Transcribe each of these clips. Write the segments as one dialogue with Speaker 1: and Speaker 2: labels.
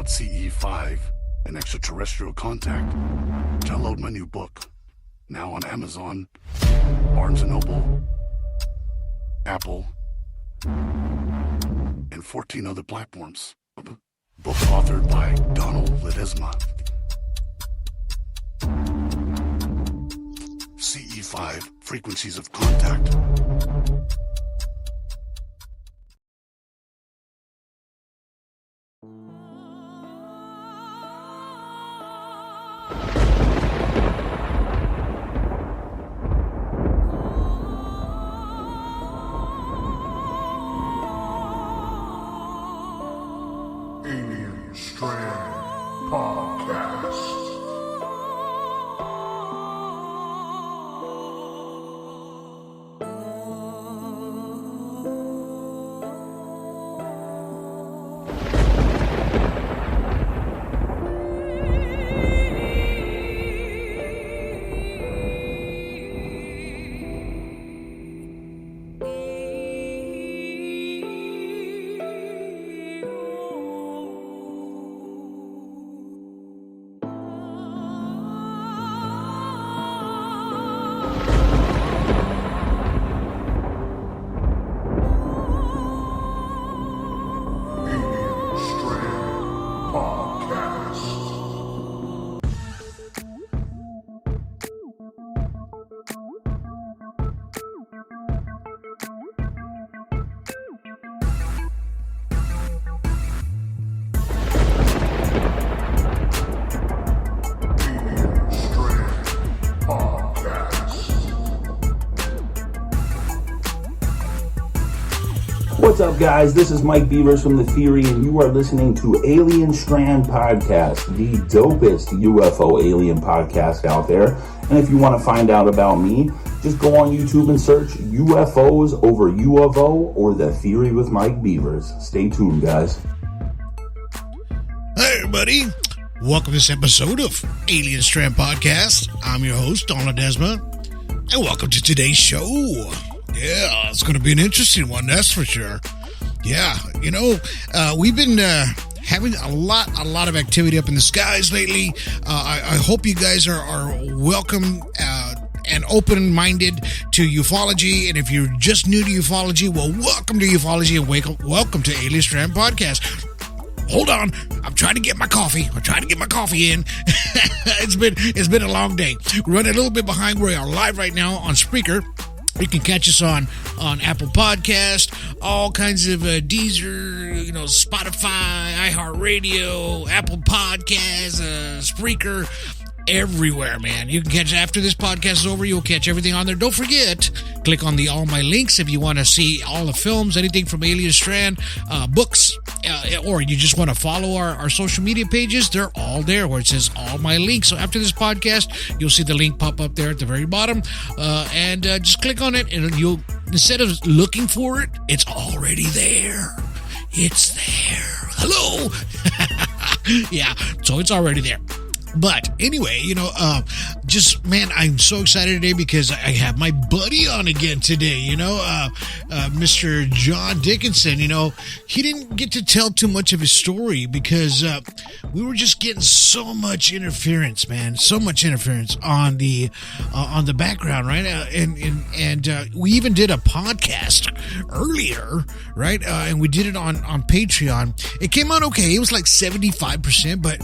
Speaker 1: about CE5 and extraterrestrial contact, download my new book, now on Amazon, Barnes & Noble, Apple, and 14 other platforms. Book authored by Donald Ledesma. CE5, Frequencies of Contact.
Speaker 2: Strand Podcast.
Speaker 3: What's up, guys? This is Mike Beavers from The Theory, and you are listening to Alien Strand Podcast, the dopest UFO alien podcast out there. And if you want to find out about me, just go on YouTube and search UFOs over UFO or The Theory with Mike Beavers. Stay tuned, guys.
Speaker 4: Hey, everybody. Welcome to this episode of Alien Strand Podcast. I'm your host, Donald Ledesma, and welcome to today's show. Yeah, it's going to be an interesting one, that's for sure. Yeah, we've been having a lot of activity up in the skies lately. I hope you guys are welcome and open-minded to ufology. And if you're just new to ufology, well, welcome to ufology and welcome to Alien Strand Podcast. Hold on, I'm trying to get my coffee in. It's been a long day. We're running a little bit behind. We are live right now on Spreaker. You can catch us on Apple Podcast, all kinds of Deezer, Spotify, iHeartRadio, Apple Podcasts, Spreaker, everywhere, man. You can catch, after this podcast is over, you'll catch everything on there. Don't forget, click on the all my links if you want to see all the films, anything from Alien Strand, books, or you just want to follow our social media pages. They're all there where it says all my links. So after this podcast, you'll see the link pop up there at the very bottom, and just click on it, and you'll, instead of looking for it, it's already there. It's there. Hello. Yeah, so it's already there. But anyway, I'm so excited today because I have my buddy on again today, Mr. John Dickinson. He didn't get to tell too much of his story because we were just getting so much interference, man, so much interference on the background, right? And we even did a podcast earlier, right? And we did it on Patreon. It came out okay. It was like 75%, but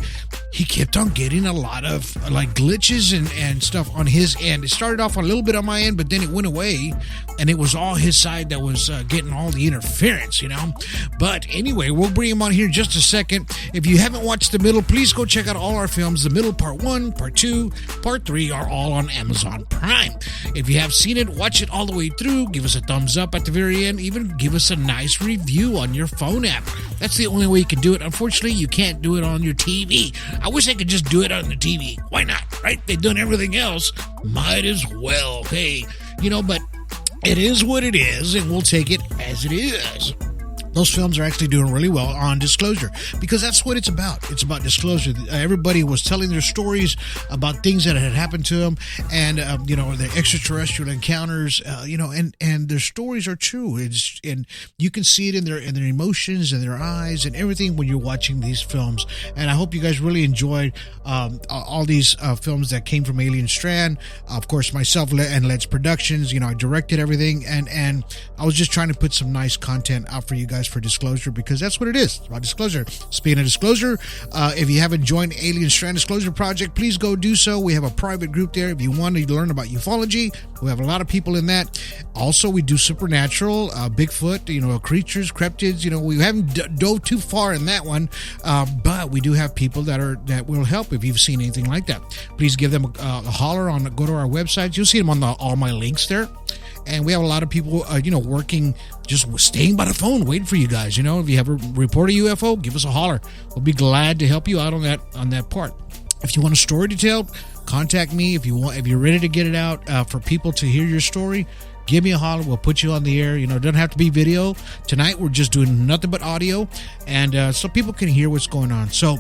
Speaker 4: he kept on getting a lot of like glitches and stuff on his end. It started off a little bit on my end, but then it went away, and it was all his side that was getting all the interference, But anyway, we'll bring him on here in just a second. If you haven't watched The Middle, please go check out all our films. The Middle Part 1, Part 2, Part 3 are all on Amazon Prime. If you have seen it, watch it all the way through. Give us a thumbs up at the very end. Even give us a nice review on your phone app. That's the only way you can do it. Unfortunately, you can't do it on your TV. I wish I could just do it on the TV. Why not, right? They've done everything else. Might as well. Hey, but it is what it is, and we'll take it as it is. those films are actually doing really well on disclosure, because that's what it's about. It's about disclosure. Everybody was telling their stories about things that had happened to them, and the extraterrestrial encounters, and their stories are true. And you can see it in their emotions and their eyes and everything when you're watching these films. And I hope you guys really enjoyed all these films that came from Alien Strand. Of course, myself and Let's Productions. I directed everything, and I was just trying to put some nice content out for you guys for disclosure, because that's what it is. It's about disclosure. Speaking of disclosure, if you haven't joined Alien Strand Disclosure Project, please go do so. We have a private group there. If you want to learn about ufology, we have a lot of people in that. Also, we do supernatural, Bigfoot, creatures, cryptids. We haven't dove too far in that one, but we do have people that will help if you've seen anything like that. Please give them a holler go to our website. You'll see them on all my links there. And we have a lot of people, working, just staying by the phone, waiting for you guys. If you have a report a UFO, give us a holler. We'll be glad to help you out on that part. If you want a story detailed, contact me. If you're ready to get it out for people to hear your story, give me a holler. We'll put you on the air. It doesn't have to be video. Tonight we're just doing nothing but audio, and so people can hear what's going on. So,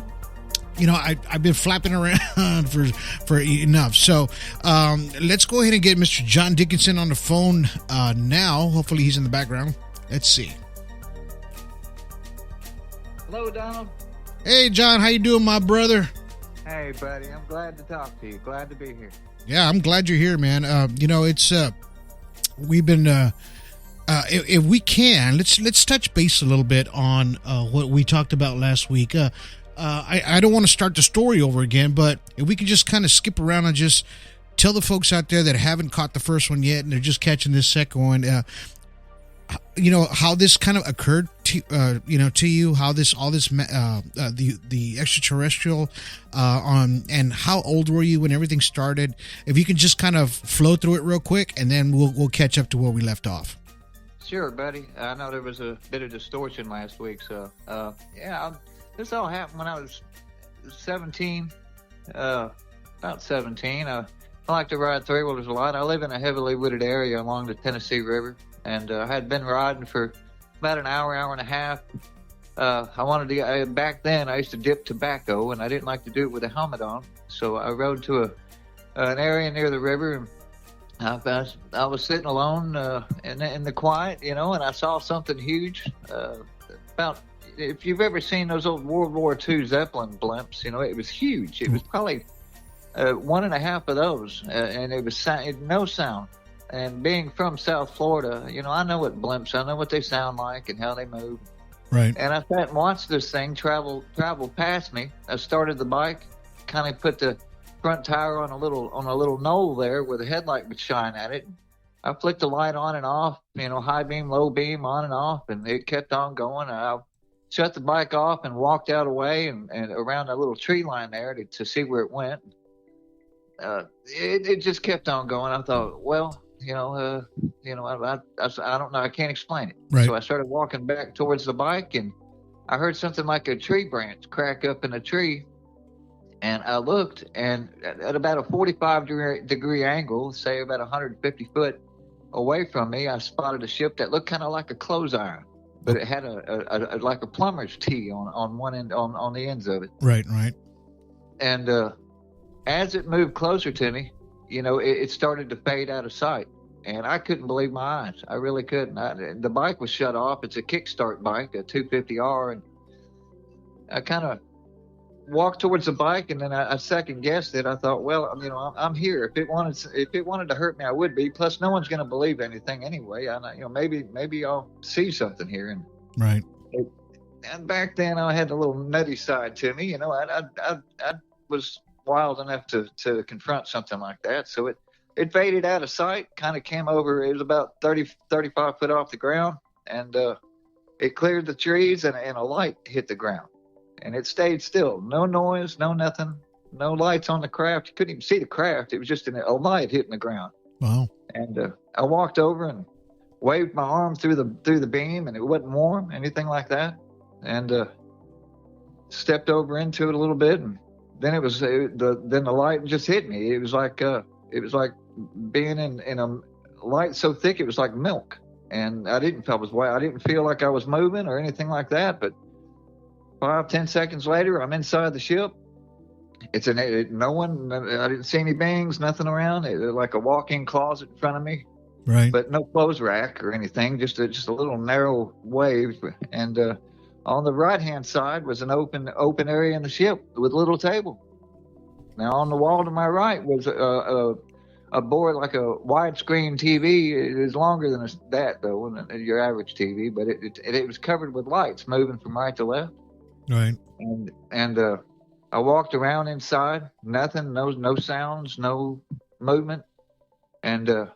Speaker 4: I've been flapping around for enough. So let's go ahead and get Mr. John Dickinson on the phone now. Hopefully he's in the background. Let's see.
Speaker 5: Hello, Donald.
Speaker 4: Hey, John. How you doing, my brother?
Speaker 5: Hey, buddy. I'm glad to talk to you. Glad to be here.
Speaker 4: Yeah, I'm glad you're here, man. It's we've been if we can, let's touch base a little bit on what we talked about last week. I don't want to start the story over again, but if we could just kind of skip around and just tell the folks out there that haven't caught the first one yet and they're just catching this second one, how this kind of occurred to you, how the extraterrestrial and how old were you when everything started? If you can just kind of flow through it real quick, and then we'll catch up to where we left off.
Speaker 5: Sure, buddy. I know there was a bit of distortion last week, so this all happened when I was 17, about 17. I like to ride three-wheelers a lot. I live in a heavily wooded area along the Tennessee River, and I had been riding for about an hour and a half. I wanted to, back then I used to dip tobacco, and I didn't like to do it with a helmet on, so I rode to an area near the river, and I was sitting alone in the quiet, and I saw something huge, if you've ever seen those old World War II Zeppelin blimps, it was huge. It was probably one and a half of those, and it was no sound. And being from South Florida, I know what blimps, I know what they sound like and how they move.
Speaker 4: Right.
Speaker 5: And I sat and watched this thing travel past me. I started the bike, kind of put the front tire on a little knoll there where the headlight would shine at it. I flicked the light on and off, high beam, low beam, on and off, and it kept on going. I shut the bike off and walked out away and around that little tree line there to see where it went. It just kept on going. I thought, well, I don't know. I can't explain it.
Speaker 4: Right.
Speaker 5: So I started walking back towards the bike, and I heard something like a tree branch crack up in a tree. And I looked, and at about a 45-degree angle, say about 150 foot away from me, I spotted a ship that looked kind of like a clothes iron, but it had a like a plumber's tee on one end, on the ends of it.
Speaker 4: Right.
Speaker 5: And as it moved closer to me, it started to fade out of sight. And I couldn't believe my eyes. I really couldn't. The bike was shut off. It's a kickstart bike, a 250R. And I kind of walked towards the bike, and then I second guessed it. I thought, well, I'm here. If it wanted to hurt me, I would be. Plus, no one's going to believe anything anyway. Maybe I'll see something here. And
Speaker 4: right.
Speaker 5: And back then, I had a little nutty side to me. I was wild enough to confront something like that. So it faded out of sight, kind of came over. It was about 35 foot off the ground, and it cleared the trees, and a light hit the ground. And it stayed still. No noise, no nothing, no lights on the craft. You couldn't even see the craft. It was just a light hitting the ground.
Speaker 4: Wow.
Speaker 5: And I walked over and waved my arm through the beam, and it wasn't warm, anything like that. And stepped over into it a little bit, and then then the light just hit me. It was like being in a light so thick it was like milk. and I didn't feel like I was moving or anything like that. But 5-10 seconds later, I'm inside the ship. No one. I didn't see any beings, nothing around. It was like a walk-in closet in front of me,
Speaker 4: Right.
Speaker 5: but no clothes rack or anything. Just a little narrow wave, and on the right-hand side was an open area in the ship with a little table. Now on the wall to my right was a board like a widescreen TV. It was longer than that though, than your average TV, but it was covered with lights moving from right to left.
Speaker 4: Right.
Speaker 5: And I walked around inside, nothing, no sounds, no movement, and the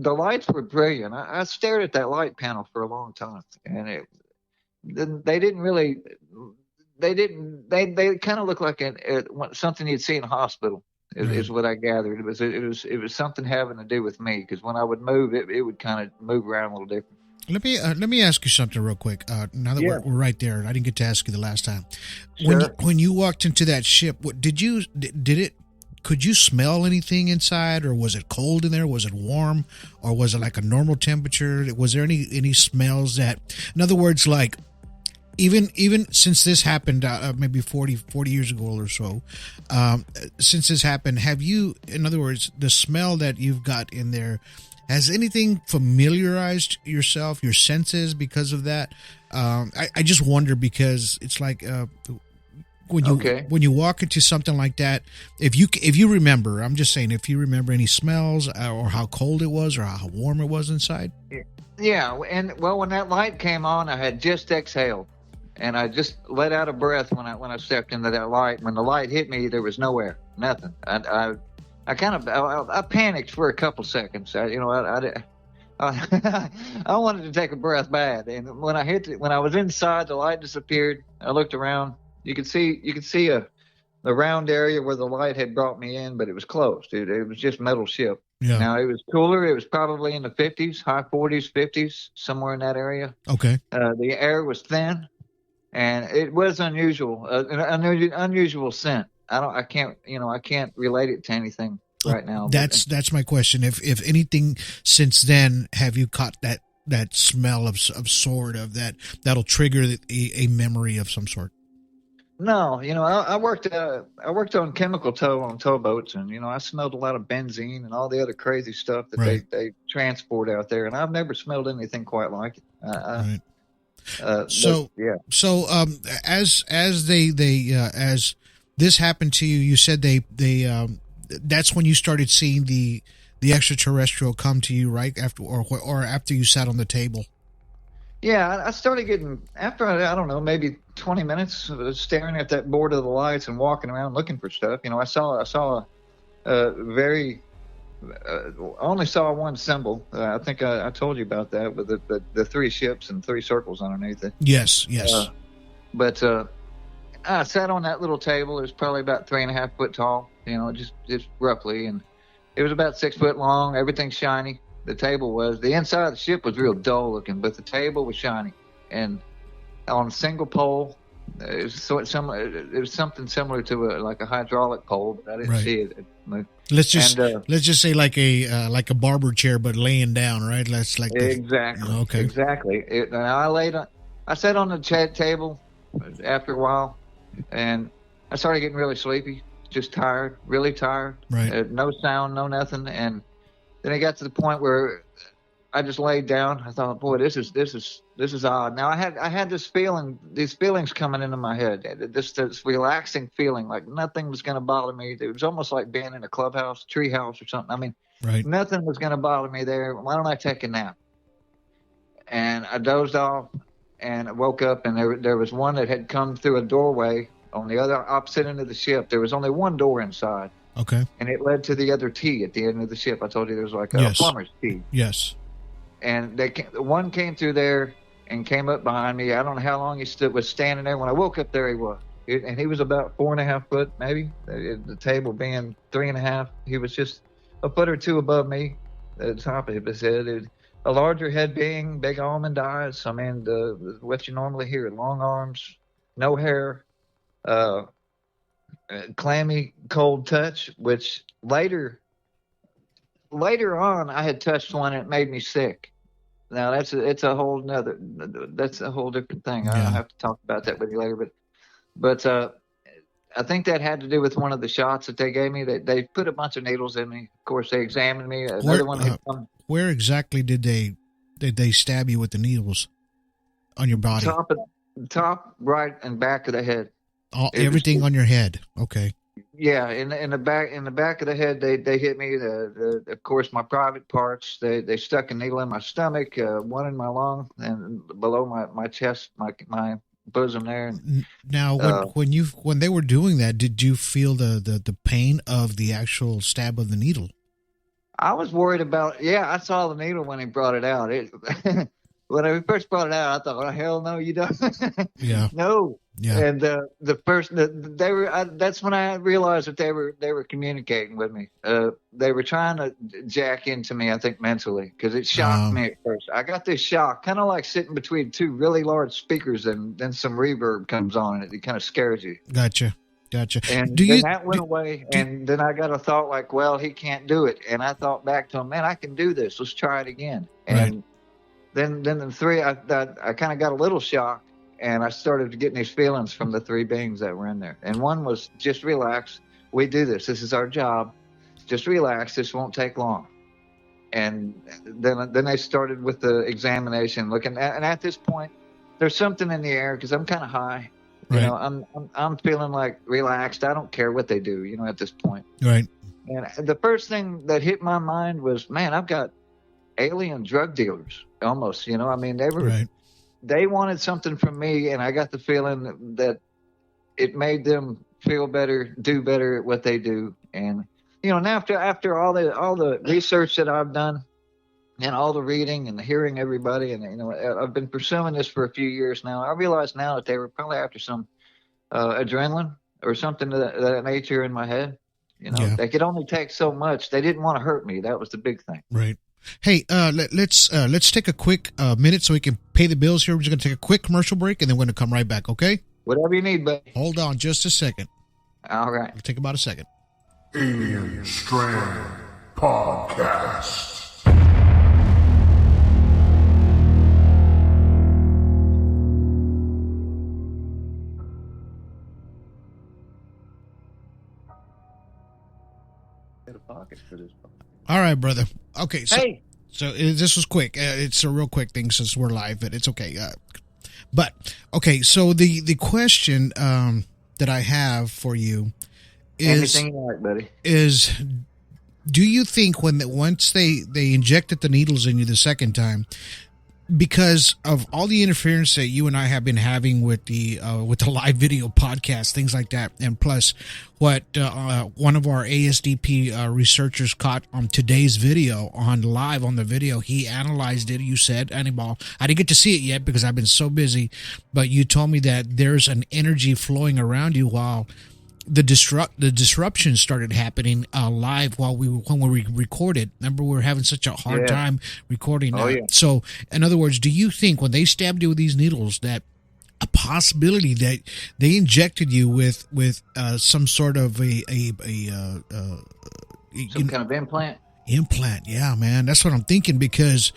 Speaker 5: lights were brilliant. I stared at that light panel for a long time, and they kind of looked like something you'd see in a hospital. Is what I gathered. It was something having to do with me, because when I would move, it would kind of move around a little different.
Speaker 4: Let me ask you something real quick. Now that we're right there, I didn't get to ask you the last time.
Speaker 5: Sure.
Speaker 4: When you walked into that ship, could you smell anything inside, or was it cold in there? Was it warm, or was it like a normal temperature? Was there any smells that, in other words, like even since this happened maybe 40 years ago or so, since this happened, have you, in other words, the smell that you've got in there, has anything familiarized your senses because of that? I just wonder, because it's like when you walk into something like that, if you remember, I'm just saying, if you remember any smells or how cold it was or how warm it was inside.
Speaker 5: Yeah, and well, when that light came on, I had just exhaled, and I just let out a breath when I stepped into that light. When the light hit me, there was no air, nothing. I panicked for a couple seconds. I wanted to take a breath bad, and when I was inside, the light disappeared. I looked around. You could see the round area where the light had brought me in, but it was closed. It was just metal ship.
Speaker 4: Yeah.
Speaker 5: Now it was cooler. It was probably in the 50s, high 40s, 50s, somewhere in that area.
Speaker 4: Okay.
Speaker 5: The air was thin, and it was unusual, an unusual scent. I can't relate it to anything right now.
Speaker 4: That's my question. If anything since then, have you caught that smell of sort of that'll trigger a memory of some sort?
Speaker 5: No, I worked on chemical tow on towboats, and I smelled a lot of benzene and all the other crazy stuff that they transport out there, and I've never smelled anything quite like it.
Speaker 4: Right.
Speaker 5: So
Speaker 4: as this happened to you, you said they that's when you started seeing the extraterrestrial come to you, right? After you sat on the table.
Speaker 5: Yeah, I started getting, after, I don't know, maybe 20 minutes of staring at that board of the lights and walking around looking for stuff. I saw only saw one symbol. I think I told you about that, with the three ships and three circles underneath it.
Speaker 4: Yes.
Speaker 5: But I sat on that little table. It was probably about 3.5 foot tall, just roughly, and it was about 6 foot long. Everything shiny. The table was. The inside of the ship was real dull looking, but the table was shiny, and on a single pole. It was something similar to like a hydraulic pole, but I didn't see it.
Speaker 4: Let's just say like a barber chair, but laying down, right? That's like
Speaker 5: exactly.
Speaker 4: Okay.
Speaker 5: Exactly. I sat on the table after a while, and I started getting really sleepy, just tired, really tired.
Speaker 4: Right.
Speaker 5: No sound, no nothing, and then it got to the point where I just laid down. I thought, boy, this is odd. Now I had these feelings coming into my head. This relaxing feeling, like nothing was going to bother me. It was almost like being in a clubhouse, tree house, or something. I mean,
Speaker 4: right.
Speaker 5: Nothing was going to bother me there. Why don't I take a nap? And I dozed off, and I woke up, and there was one that had come through a doorway on the other opposite end of the ship. There was only one door inside.
Speaker 4: Okay.
Speaker 5: And it led to the other T at the end of the ship. I told you there was like a plumber's T.
Speaker 4: Yes.
Speaker 5: And one came through there and came up behind me. I don't know how long he was standing there. When I woke up, there he was. And he was about 4.5 foot, maybe. The table being 3.5. He was just a foot or two above me at the top of his head. A larger head being, big almond eyes. I mean, what you normally hear. Long arms, no hair. Clammy, cold touch, which later later on, I had touched one and it made me sick. Now it's a whole that's a whole different thing. I'll
Speaker 4: Yeah.
Speaker 5: have to talk about that with you later. But I think that had to do with one of the shots that they gave me. They put a bunch of needles in me. Of course, they examined me. Another one had come
Speaker 4: Where exactly did they stab you with the needles on your body?
Speaker 5: top right and back of the head.
Speaker 4: Everything on your head. Okay.
Speaker 5: Yeah, in the back of the head, they hit me. Of course, my private parts. They stuck a needle in my stomach, one in my lung, and below my chest, my bosom there.
Speaker 4: Now, when they were doing that, did you feel the pain of the actual stab of the needle?
Speaker 5: I was worried about. Yeah, I saw the needle when he brought it out. When he first brought it out, I thought, "Oh hell no, you don't."
Speaker 4: Yeah.
Speaker 5: No.
Speaker 4: Yeah.
Speaker 5: And the person they were. That's when I realized that they were communicating with me. They were trying to jack into me, I think, mentally, because it shocked me at first. I got this shock, kind of like sitting between two really large speakers, and then some reverb comes on, and it kind of scares you.
Speaker 4: Gotcha.
Speaker 5: And then that went away, and then I got a thought like, well, he can't do it. And I thought back to him, man, I can do this. Let's try it again. And then the three, I kind of got a little shocked, and I started getting these feelings from the three beings that were in there. And one was, just relax. We do this. This is our job. Just relax. This won't take long. And then they started with the examination, looking at, and at this point, there's something in the air because I'm kind of high. You know, I'm feeling like relaxed. I don't care what they do, you know, at this point.
Speaker 4: Right.
Speaker 5: And the first thing that hit my mind was, man, I've got alien drug dealers almost, you know. I mean, they wanted something from me, and I got the feeling that it made them feel better, do better at what they do. And, you know, now after all the research that I've done and all the reading and hearing everybody, and, you know, I've been pursuing this for a few years now. I realize now that they were probably after some adrenaline or something of that nature in my head. You know, they could only take so much. They didn't want to hurt me. That was the big thing.
Speaker 4: Right. Hey, let's take a quick minute so we can pay the bills here. We're just going to take a quick commercial break, and then we're going to come right back, okay?
Speaker 5: Whatever you need, buddy.
Speaker 4: Hold on just a second.
Speaker 5: All right.
Speaker 4: It'll take about a second.
Speaker 2: Alien Strand Podcast.
Speaker 4: All right, brother. Okay, so
Speaker 5: Hey.
Speaker 4: so this was quick. It's a real quick thing since we're live, but it's okay. But okay, so the question that I have for you is
Speaker 5: Anything you like, buddy.
Speaker 4: is do you think once they injected the needles in you the second time, because of all the interference that you and I have been having with the live video podcast, things like that, and plus what one of our ASDP researchers caught on today's video on the video, he analyzed it. You said, Annibal, I didn't get to see it yet because I've been so busy, but you told me that there's an energy flowing around you while the disruption started happening live when we recorded. Remember, we were having such a hard time recording. So, in other words, do you think when they stabbed you with these needles that a possibility that they injected you with some sort of
Speaker 5: Some kind of implant?
Speaker 4: Implant, yeah, man. That's what I'm thinking, because,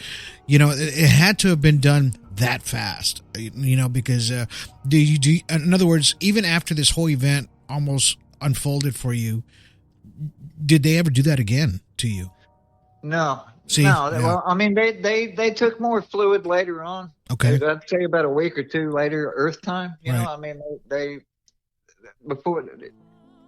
Speaker 4: you know, it had to have been done that fast, you know, because in other words, even after this whole event almost unfolded for you, did they ever do that again to you?
Speaker 5: No.
Speaker 4: See,
Speaker 5: no.
Speaker 4: yeah.
Speaker 5: Well, I mean, they took more fluid later on.
Speaker 4: Okay.
Speaker 5: I'd say about a week or two later, Earth time. You
Speaker 4: Right.
Speaker 5: know, I mean, they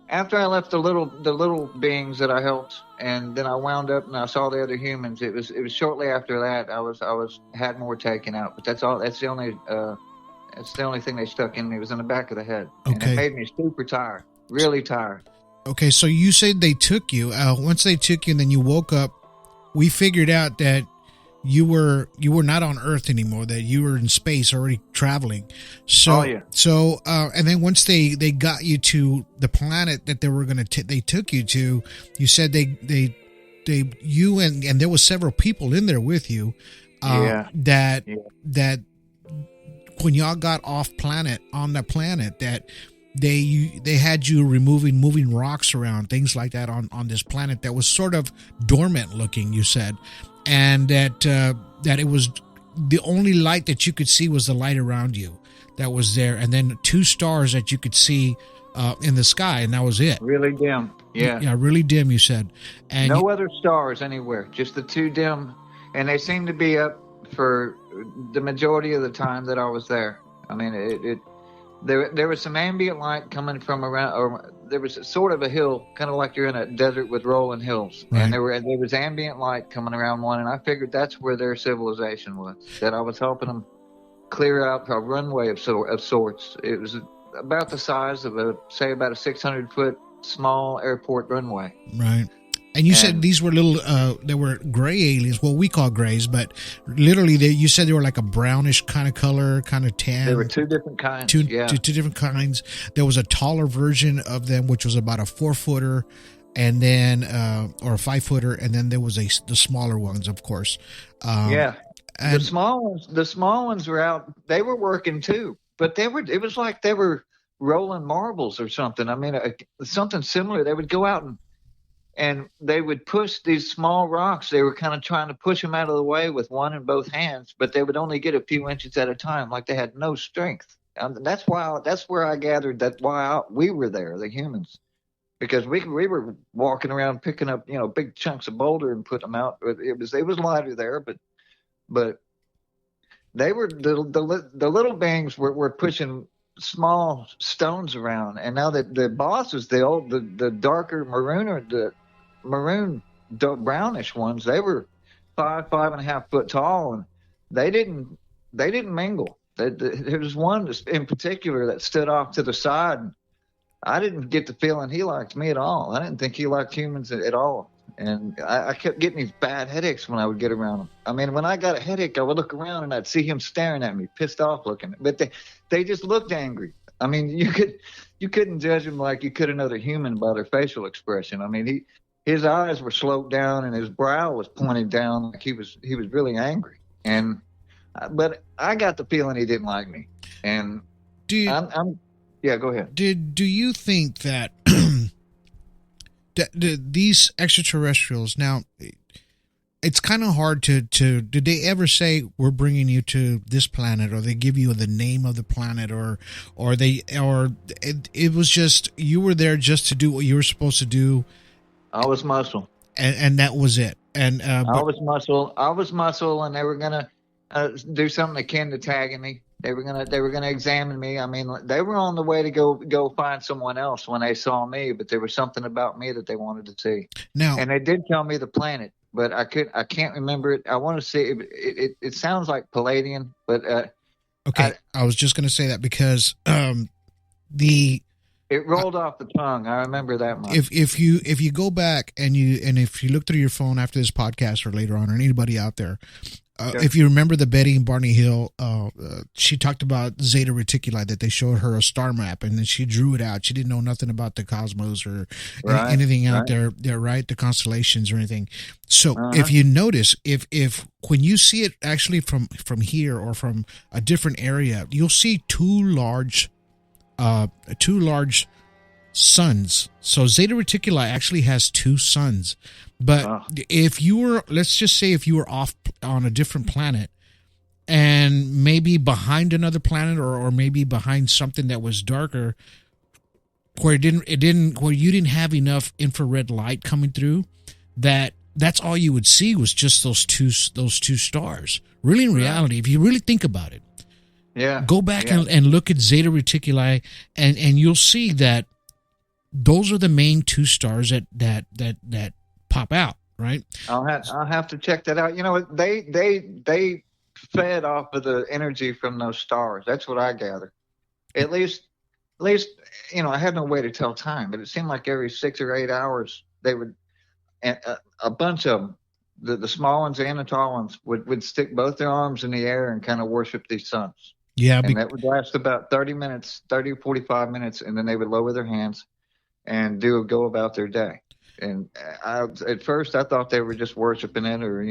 Speaker 5: after I left the little beings that I helped, and then I wound up and I saw the other humans. It was shortly after that I had more taken out. But that's all. That's the only thing they stuck in me, was in the back of the head. And
Speaker 4: Okay.
Speaker 5: it made me super tired, really tired.
Speaker 4: Okay, so you said they took you. Once they took you and then you woke up, we figured out that you were not on Earth anymore, that you were in space already traveling. So,
Speaker 5: Oh, yeah.
Speaker 4: So, and then once they got you to the planet that they took you to, you said you and there was several people in there with you. That when y'all got on the planet, that they had you moving rocks around, things like that on this planet that was sort of dormant looking, you said, and that it was the only light that you could see was the light around you that was there, and then 2 stars that you could see in the sky, and that was it.
Speaker 5: Really dim. Yeah,
Speaker 4: really dim, you said. And
Speaker 5: no other stars anywhere, just the 2 dim, and they seemed to be up for the majority of the time that I was there. I mean, there was some ambient light coming from around, or there was sort of a hill, kind of like you're in a desert with rolling hills,
Speaker 4: right.
Speaker 5: And there was ambient light coming around one, and I figured that's where their civilization was. That I was helping them clear out a runway of sorts. It was about the size of about a 600-foot small airport runway.
Speaker 4: Right. And you said these were little, they were gray aliens. Well, we call grays, but literally, you said they were like a brownish kind of color, kind of tan.
Speaker 5: There were 2 different kinds.
Speaker 4: Two different kinds. There was a taller version of them, which was about a 4-footer, and then or a 5-footer, and then there was the smaller ones, of course.
Speaker 5: And the small ones were out. They were working too, but it was like they were rolling marbles or something. I mean, something similar. They would go out and they would push these small rocks. They were kind of trying to push them out of the way with one in both hands, but they would only get a few inches at a time, like they had no strength. That's where I gathered we were there, the humans, because we were walking around picking up big chunks of boulder and putting them out. It was lighter there, but they were the little beings were pushing small stones around, and now the bosses, the darker maroon or the maroon brownish ones, they were 5.5 foot tall, and they didn't mingle. There was one in particular that stood off to the side, and I didn't get the feeling he liked me at all. I didn't think he liked humans at all, and I kept getting these bad headaches when I would get around him. I mean, when I got a headache, I would look around and I'd see him staring at me, pissed off looking, but they just looked angry. I mean, you couldn't judge him like you could another human by their facial expression. I mean, his eyes were sloped down and his brow was pointed down like he was really angry. But I got the feeling he didn't like me. And yeah, go ahead.
Speaker 4: Do you think that these extraterrestrials, now it's kind of hard to did they ever say we're bringing you to this planet, or they give you the name of the planet, or it was just you were there just to do what you were supposed to do?
Speaker 5: I was muscle,
Speaker 4: and that was it. And
Speaker 5: I was muscle, and they were gonna do something akin to tagging me. They were gonna examine me. I mean, they were on the way to go find someone else when they saw me, but there was something about me that they wanted to see.
Speaker 4: Now,
Speaker 5: and they did tell me the planet, but I can't remember it. I want to see it sounds like Palladian, but
Speaker 4: okay. I was just gonna say that because
Speaker 5: it rolled off the tongue. I remember that much.
Speaker 4: If you go back and if you look through your phone after this podcast or later on, or anybody out there, if you remember the Betty and Barney Hill, she talked about Zeta Reticuli, that they showed her a star map and then she drew it out. She didn't know nothing about the cosmos or anything out there, right? The constellations or anything. So if you notice, if when you see it actually from here or from a different area, you'll see two large suns. So Zeta Reticuli actually has 2 suns. But if you were, let's just say if you were off on a different planet and maybe behind another planet or maybe behind something that was darker, where where you didn't have enough infrared light coming through, that's all you would see was just those two stars. Really, in reality, if you really think about it, go back and look at Zeta Reticuli, and you'll see that those are the main 2 stars that pop out, right?
Speaker 5: I'll have to check that out. You know, they fed off of the energy from those stars. That's what I gather. At least, I had no way to tell time, but it seemed like every 6 or 8 hours they would, a bunch of them, the small ones and the tall ones would stick both their arms in the air and kind of worship these suns.
Speaker 4: Yeah.
Speaker 5: And that would last about 30 or 45 minutes, and then they would lower their hands and go about their day. And at first I thought they were just worshiping it, or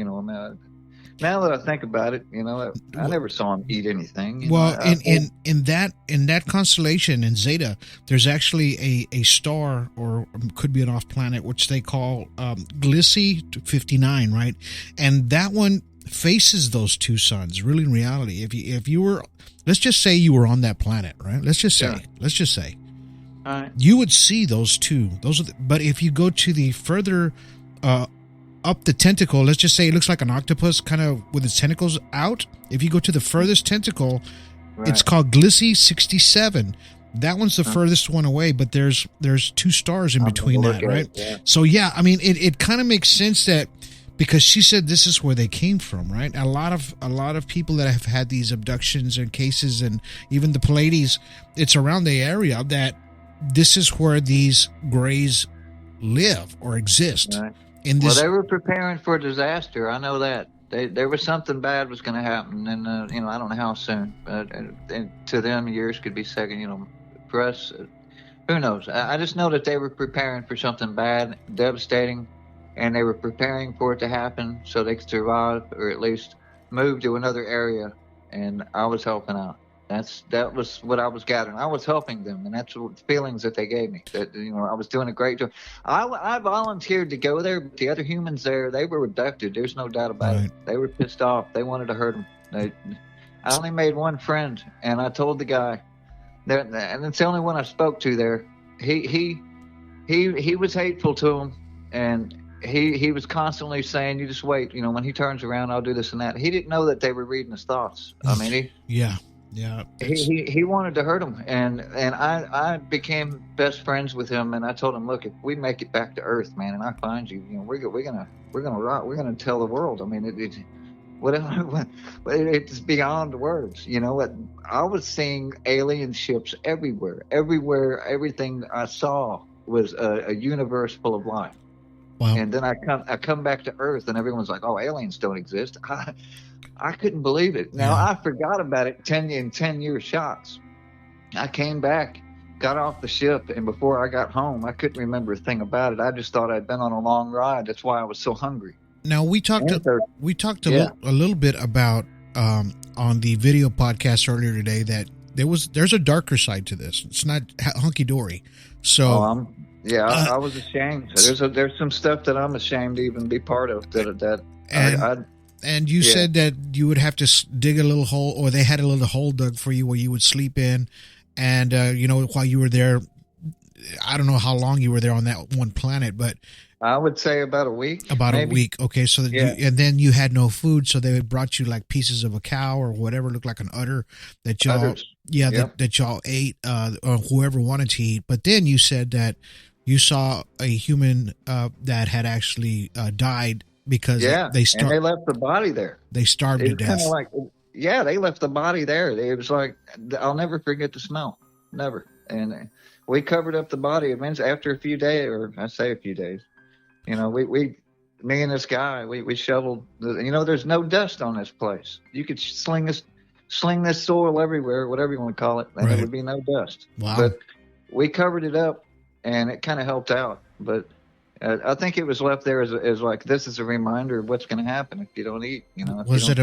Speaker 5: Now that I think about it, I never saw him eat anything.
Speaker 4: Well, in that constellation in Zeta, there's actually a star, or could be an off planet, which they call Gliese 59, right? And that one faces those two suns. Really, in reality, if you were, let's just say you were on that planet, right? Let's just say,
Speaker 5: all right.
Speaker 4: you would see those two. But if you go to the further up the tentacle, let's just say it looks like an octopus kind of with its tentacles out. If you go to the furthest tentacle, it's called Gliese 67. That one's the furthest one away, but there's two stars in between that, right?
Speaker 5: Yeah.
Speaker 4: So yeah, I mean, it kind of makes sense that, because she said this is where they came from, right? A lot of people that have had these abductions and cases, and even the Pleiades, it's around the area that this is where these grays live or exist.
Speaker 5: Right.
Speaker 4: Well,
Speaker 5: they were preparing for a disaster. I know that. There was something bad was going to happen, and I don't know how soon. But and to them, years could be second. For us, who knows? I just know that they were preparing for something bad, devastating, and they were preparing for it to happen so they could survive, or at least move to another area. And I was helping out. That was what I was gathering. I was helping them, and that's the feelings that they gave me. That I was doing a great job. I volunteered to go there, but the other humans there, they were abducted. There's no doubt about it. They were pissed off. They wanted to hurt them. I only made one friend, and I told the guy, and it's the only one I spoke to there. He was hateful to him, and he was constantly saying, "You just wait. When he turns around, I'll do this and that." He didn't know that they were reading his thoughts. I mean,
Speaker 4: Yeah.
Speaker 5: He wanted to hurt him, and I became best friends with him, and I told him, look, if we make it back to Earth, man, and I find you, we're gonna rock. We're gonna tell the world. I mean, it's beyond words. What I was seeing alien ships everywhere. Everything I saw was a universe full of life.
Speaker 4: Wow.
Speaker 5: And then I come back to Earth, and everyone's like, oh, aliens don't exist. I couldn't believe it. Now, I forgot about it in 10-year shots. I came back, got off the ship, and before I got home, I couldn't remember a thing about it. I just thought I'd been on a long ride. That's why I was so hungry.
Speaker 4: Now, we talked a little bit about on the video podcast earlier today that there's a darker side to this. It's not hunky-dory. So
Speaker 5: I was ashamed. There's some stuff that I'm ashamed to even be part of
Speaker 4: And you said that you would have to dig a little hole, or they had a little hole dug for you where you would sleep in. And, while you were there, I don't know how long you were there on that one planet, but
Speaker 5: I would say about a week.
Speaker 4: A week. Okay. So and then you had no food. So they brought you like pieces of a cow or whatever looked like an udder that y'all, that y'all ate, or whoever wanted to eat. But then you said that you saw a human that had actually died because
Speaker 5: and they left the body there.
Speaker 4: They starved to death.
Speaker 5: They left the body there. It was like, I'll never forget the smell. Never. And we covered up the body. After a few days, or I say a few days, me and this guy, we shoveled. There's no dust on this place. You could sling this soil everywhere, whatever you want to call it, and there would be no dust.
Speaker 4: Wow.
Speaker 5: But we covered it up, and it kind of helped out. But I think it was left there as like, this is a reminder of what's going to happen if you don't eat.
Speaker 4: Was it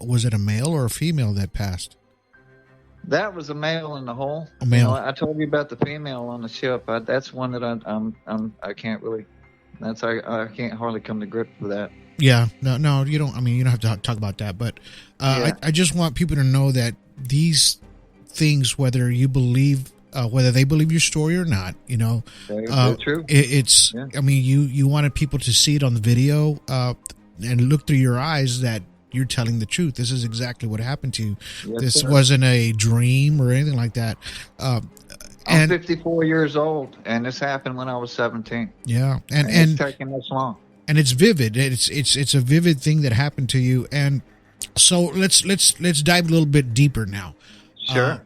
Speaker 4: was it a male or a female that passed?
Speaker 5: That was a male in the hole.
Speaker 4: A male.
Speaker 5: I told you about the female on the ship. That's one that I can't really. I can't hardly come to grips with that.
Speaker 4: Yeah. No. You don't. I mean, you don't have to talk about that. But I just want people to know that these things, whether they believe your story or not,
Speaker 5: They're true.
Speaker 4: It's. Yeah. I mean, you wanted people to see it on the video and look through your eyes that you're telling the truth. This is exactly what happened to you.
Speaker 5: Yes,
Speaker 4: this
Speaker 5: sir.
Speaker 4: wasn't a dream or anything like that.
Speaker 5: I'm 54 years old, and this happened when I was 17.
Speaker 4: Yeah, and
Speaker 5: it's taking this long.
Speaker 4: And it's vivid. It's a vivid thing that happened to you. And so let's dive a little bit deeper now.
Speaker 5: Sure.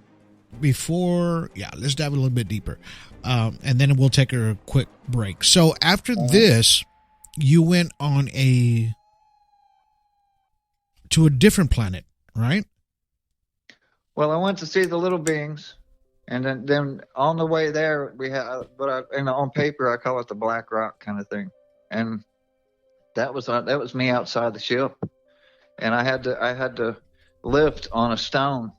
Speaker 4: Let's dive a little bit deeper, and then we'll take a quick break. So after this, you went on to a different planet, right?
Speaker 5: Well, I went to see the little beings, and then on the way there, we had on paper I call it the Black Rock kind of thing, and that was me outside the ship, and I had to lift on a stone,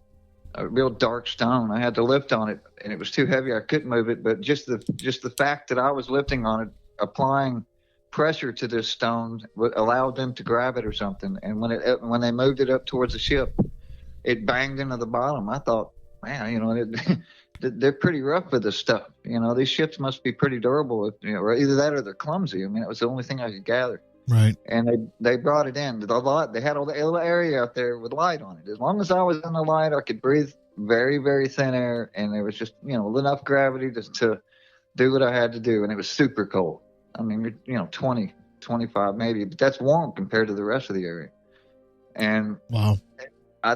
Speaker 5: a real dark stone. I had to lift on it, and it was too heavy. I couldn't move it. But just the fact that I was lifting on it, applying pressure to this stone, allowed them to grab it or something. And when they moved it up towards the ship, it banged into the bottom. I thought, man, they're pretty rough with this stuff. These ships must be pretty durable. Or either that or they're clumsy. I mean, it was the only thing I could gather.
Speaker 4: Right.
Speaker 5: And they brought it in. They had all the little area out there with light on it. As long as I was in the light, I could breathe very, very thin air, and there was just enough gravity to do what I had to do. And it was super cold. I mean, 20, 25 maybe, but that's warm compared to the rest of the area. And
Speaker 4: wow.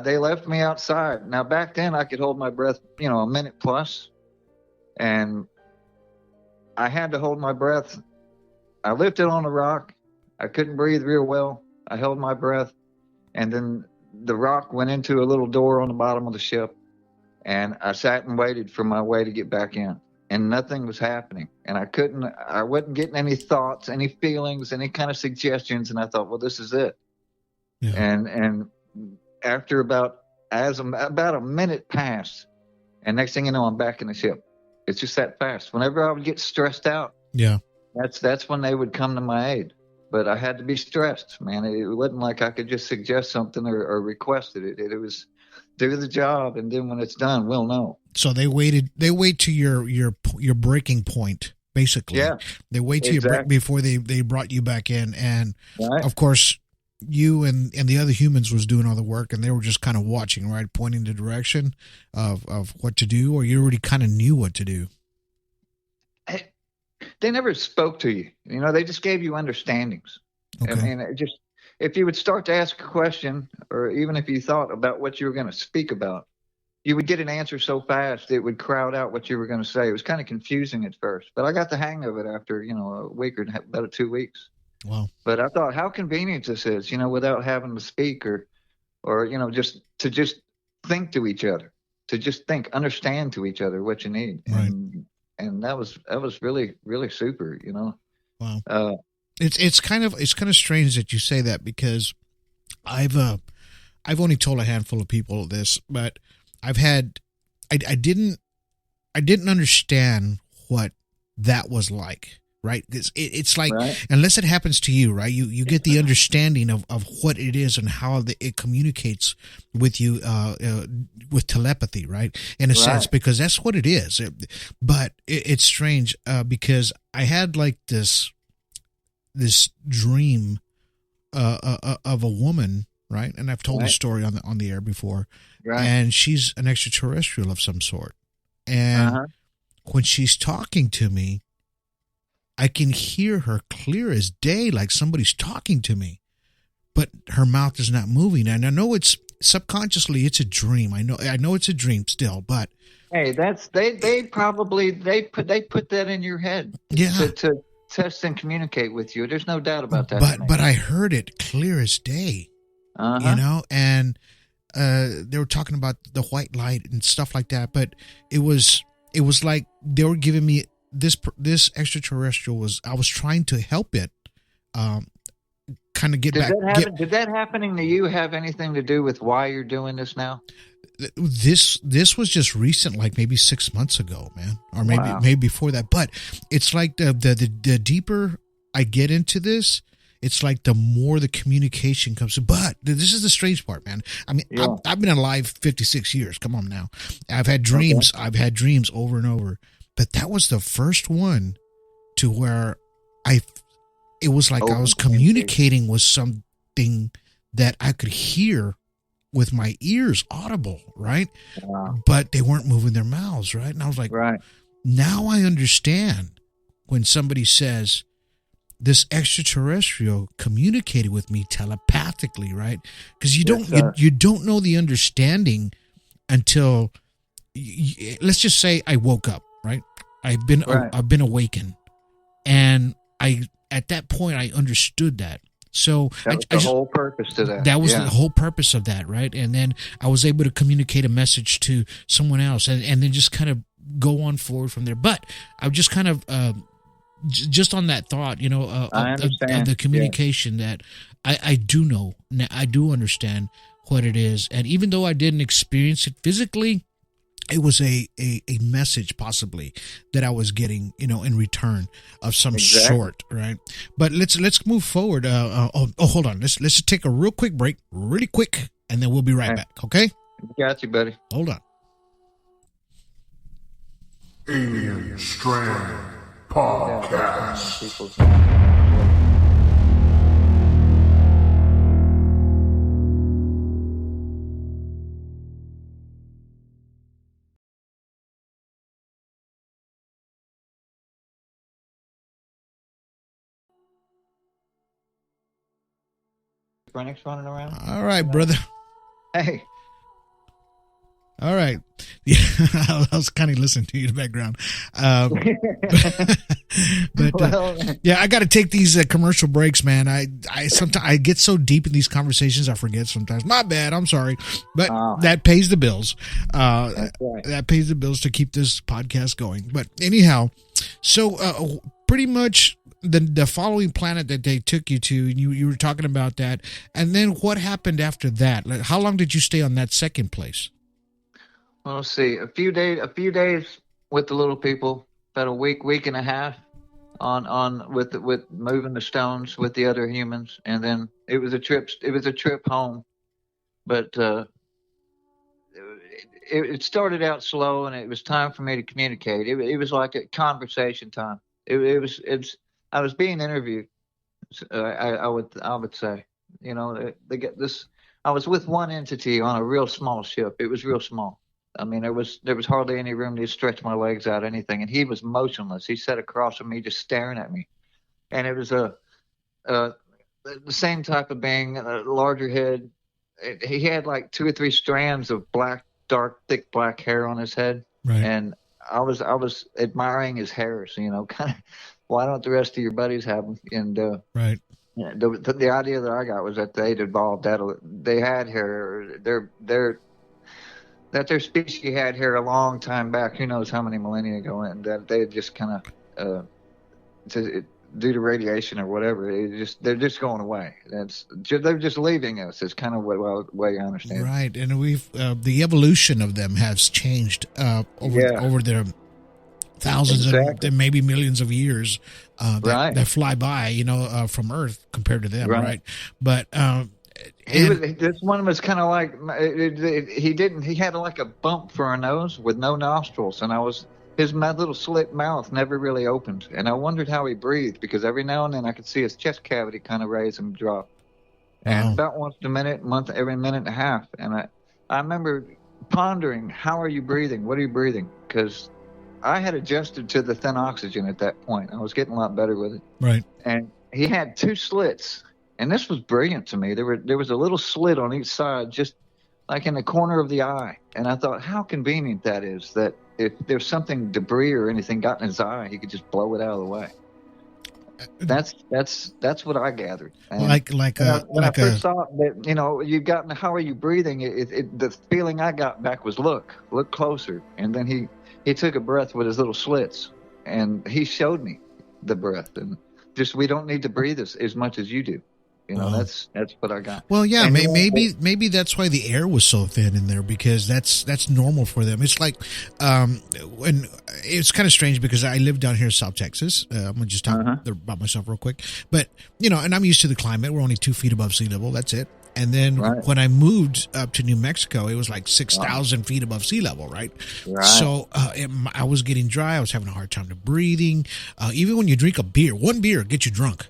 Speaker 5: They left me outside. Now back then I could hold my breath, a minute plus, and I had to hold my breath. I lifted on a rock. I couldn't breathe real well. I held my breath, and then the rock went into a little door on the bottom of the ship, and I sat and waited for my way to get back in, and nothing was happening. And I wasn't getting any thoughts, any feelings, any kind of suggestions. And I thought, well, this is it. Yeah. And after about a minute passed, and next thing you know, I'm back in the ship. It's just that fast. Whenever I would get stressed out, that's when they would come to my aid. But I had to be stressed, man. It wasn't like I could just suggest something or request it. It was do the job, and then when it's done, we'll know. So
Speaker 4: they wait to your breaking point, basically. Yeah. They wait till you break before they brought you back in, and of course, you and the other humans was doing all the work, and they were just kind of watching, right, pointing the direction of what to do, or you already kind of knew what to do.
Speaker 5: They never spoke to you. They just gave you understandings. Okay. I mean, if you would start to ask a question, or even if you thought about what you were going to speak about, you would get an answer so fast it would crowd out what you were going to say. It was kind of confusing at first, but I got the hang of it after, a week or about 2 weeks.
Speaker 4: Wow.
Speaker 5: But I thought how convenient this is, without having to speak or just think to each other, understand to each other what you need.
Speaker 4: Right.
Speaker 5: And that was really, really super,
Speaker 4: Wow. It's kind of strange that you say that, because I've only told a handful of people this, but I didn't understand what that was like, right? It's like, right. Unless it happens to you, right? You get the understanding of what it is and how it communicates with you, with telepathy, right? In a sense, because that's what it is. But it's strange, because I had like this dream, of a woman, right? And I've told this story on the air before, right? And she's an extraterrestrial of some sort. And when she's talking to me, I can hear her clear as day, like somebody's talking to me, but her mouth is not moving. And I know it's subconsciously it's a dream. I know it's a dream still, but
Speaker 5: hey, they put that in your head, to test and communicate with you. There's no doubt about that.
Speaker 4: But I heard it clear as day, and they were talking about the white light and stuff like that. But it was like they were giving me. This extraterrestrial I was trying to help it, kind of get back.
Speaker 5: Did that happening to you have anything to do with why you're doing this now?
Speaker 4: This was just recent, like maybe 6 months ago, man, or maybe before that. But it's like the deeper I get into this, it's like the more the communication comes. But this is the strange part, man. I mean, I've been alive 56 years. Come on now, I've had dreams. Okay. I've had dreams over and over. But that was the first one to where it was like I was communicating with something that I could hear with my ears audible, right? Wow. But they weren't moving their mouths, right? And I was like, now I understand when somebody says this extraterrestrial communicated with me telepathically, right? Because you don't know the understanding until let's just say I woke up. Right, I've been awakened, and at that point I understood that. So
Speaker 5: that was the whole purpose to that.
Speaker 4: That was the whole purpose of that, right? And then I was able to communicate a message to someone else, and then just kind of go on forward from there. But I just kind of just on that thought,
Speaker 5: I understand.
Speaker 4: the communication that I do know, I do understand what it is. And even though I didn't experience it physically, it was a message possibly that I was getting, in return of some sort, right? But let's move forward. Hold on. Let's just take a real quick break, really quick, and then we'll be right back. Okay?
Speaker 5: Got you, buddy.
Speaker 4: Hold on.
Speaker 2: Alien Strand Podcast.
Speaker 5: Brennick's running around.
Speaker 4: All right, brother.
Speaker 5: Hey.
Speaker 4: All right. Yeah, I was kind of listening to you in the background. But yeah, I got to take these commercial breaks, man. I sometimes I get so deep in these conversations, I forget sometimes. My bad. I'm sorry, but that pays the bills.
Speaker 5: That's right.
Speaker 4: That pays the bills to keep this podcast going. But anyhow, so pretty much the following planet that they took you to, you were talking about that, and then what happened after that? Like, how long did you stay on that second place?
Speaker 5: Well, let's see. A few days with the little people. About a week and a half on with moving the stones with the other humans, and then it was a trip. It was a trip home, but it started out slow, and it was time for me to communicate. It was like a conversation time. I was being interviewed. I would say, they get this. I was with one entity on a real small ship. It was real small. I mean, there was hardly any room to stretch my legs out, anything. And he was motionless. He sat across from me, just staring at me. And it was the same type of being, a larger head. He had like 2 or 3 strands of black, dark, thick black hair on his head.
Speaker 4: Right.
Speaker 5: And I was admiring his hairs, kind of. Why don't the rest of your buddies have them? And
Speaker 4: right.
Speaker 5: The idea that I got was that they'd evolved they had hair. That their species had hair a long time back. Who knows how many millennia ago, and that they had just kind of, due to radiation or whatever, they're just going away. They're just leaving us. It's kind of the way I understand.
Speaker 4: Right, and we've the evolution of them has changed over their thousands and maybe millions of years that fly by, from Earth compared to them, right? But
Speaker 5: this one was kind of like he had like a bump for a nose with no nostrils, and my little slit mouth never really opened, and I wondered how he breathed, because every now and then I could see his chest cavity kind of raise and drop, and about once a minute, every minute and a half, and I remember pondering, how are you breathing? What are you breathing? Because I had adjusted to the thin oxygen at that point. I was getting a lot better with it.
Speaker 4: Right.
Speaker 5: And he had 2 slits, and this was brilliant to me. There was a little slit on each side, just like in the corner of the eye. And I thought, how convenient that is, that if there's something, debris or anything got in his eye, he could just blow it out of the way. That's what I gathered. And
Speaker 4: when
Speaker 5: I first saw that, you've gotten, how are you breathing? The feeling I got back was look closer. And then he took a breath with his little slits, and he showed me the breath, and just, we don't need to breathe as much as you do. That's what I got.
Speaker 4: Well, yeah, maybe that's why the air was so thin in there, because that's normal for them. It's like, when it's kind of strange, because I live down here in South Texas. I'm gonna just talk about myself real quick, but and I'm used to the climate. We're only 2 feet above sea level. That's it. And then when I moved up to New Mexico, it was like 6,000 feet above sea level, right? So I was getting dry. I was having a hard time breathing. Even when you drink one beer gets you drunk,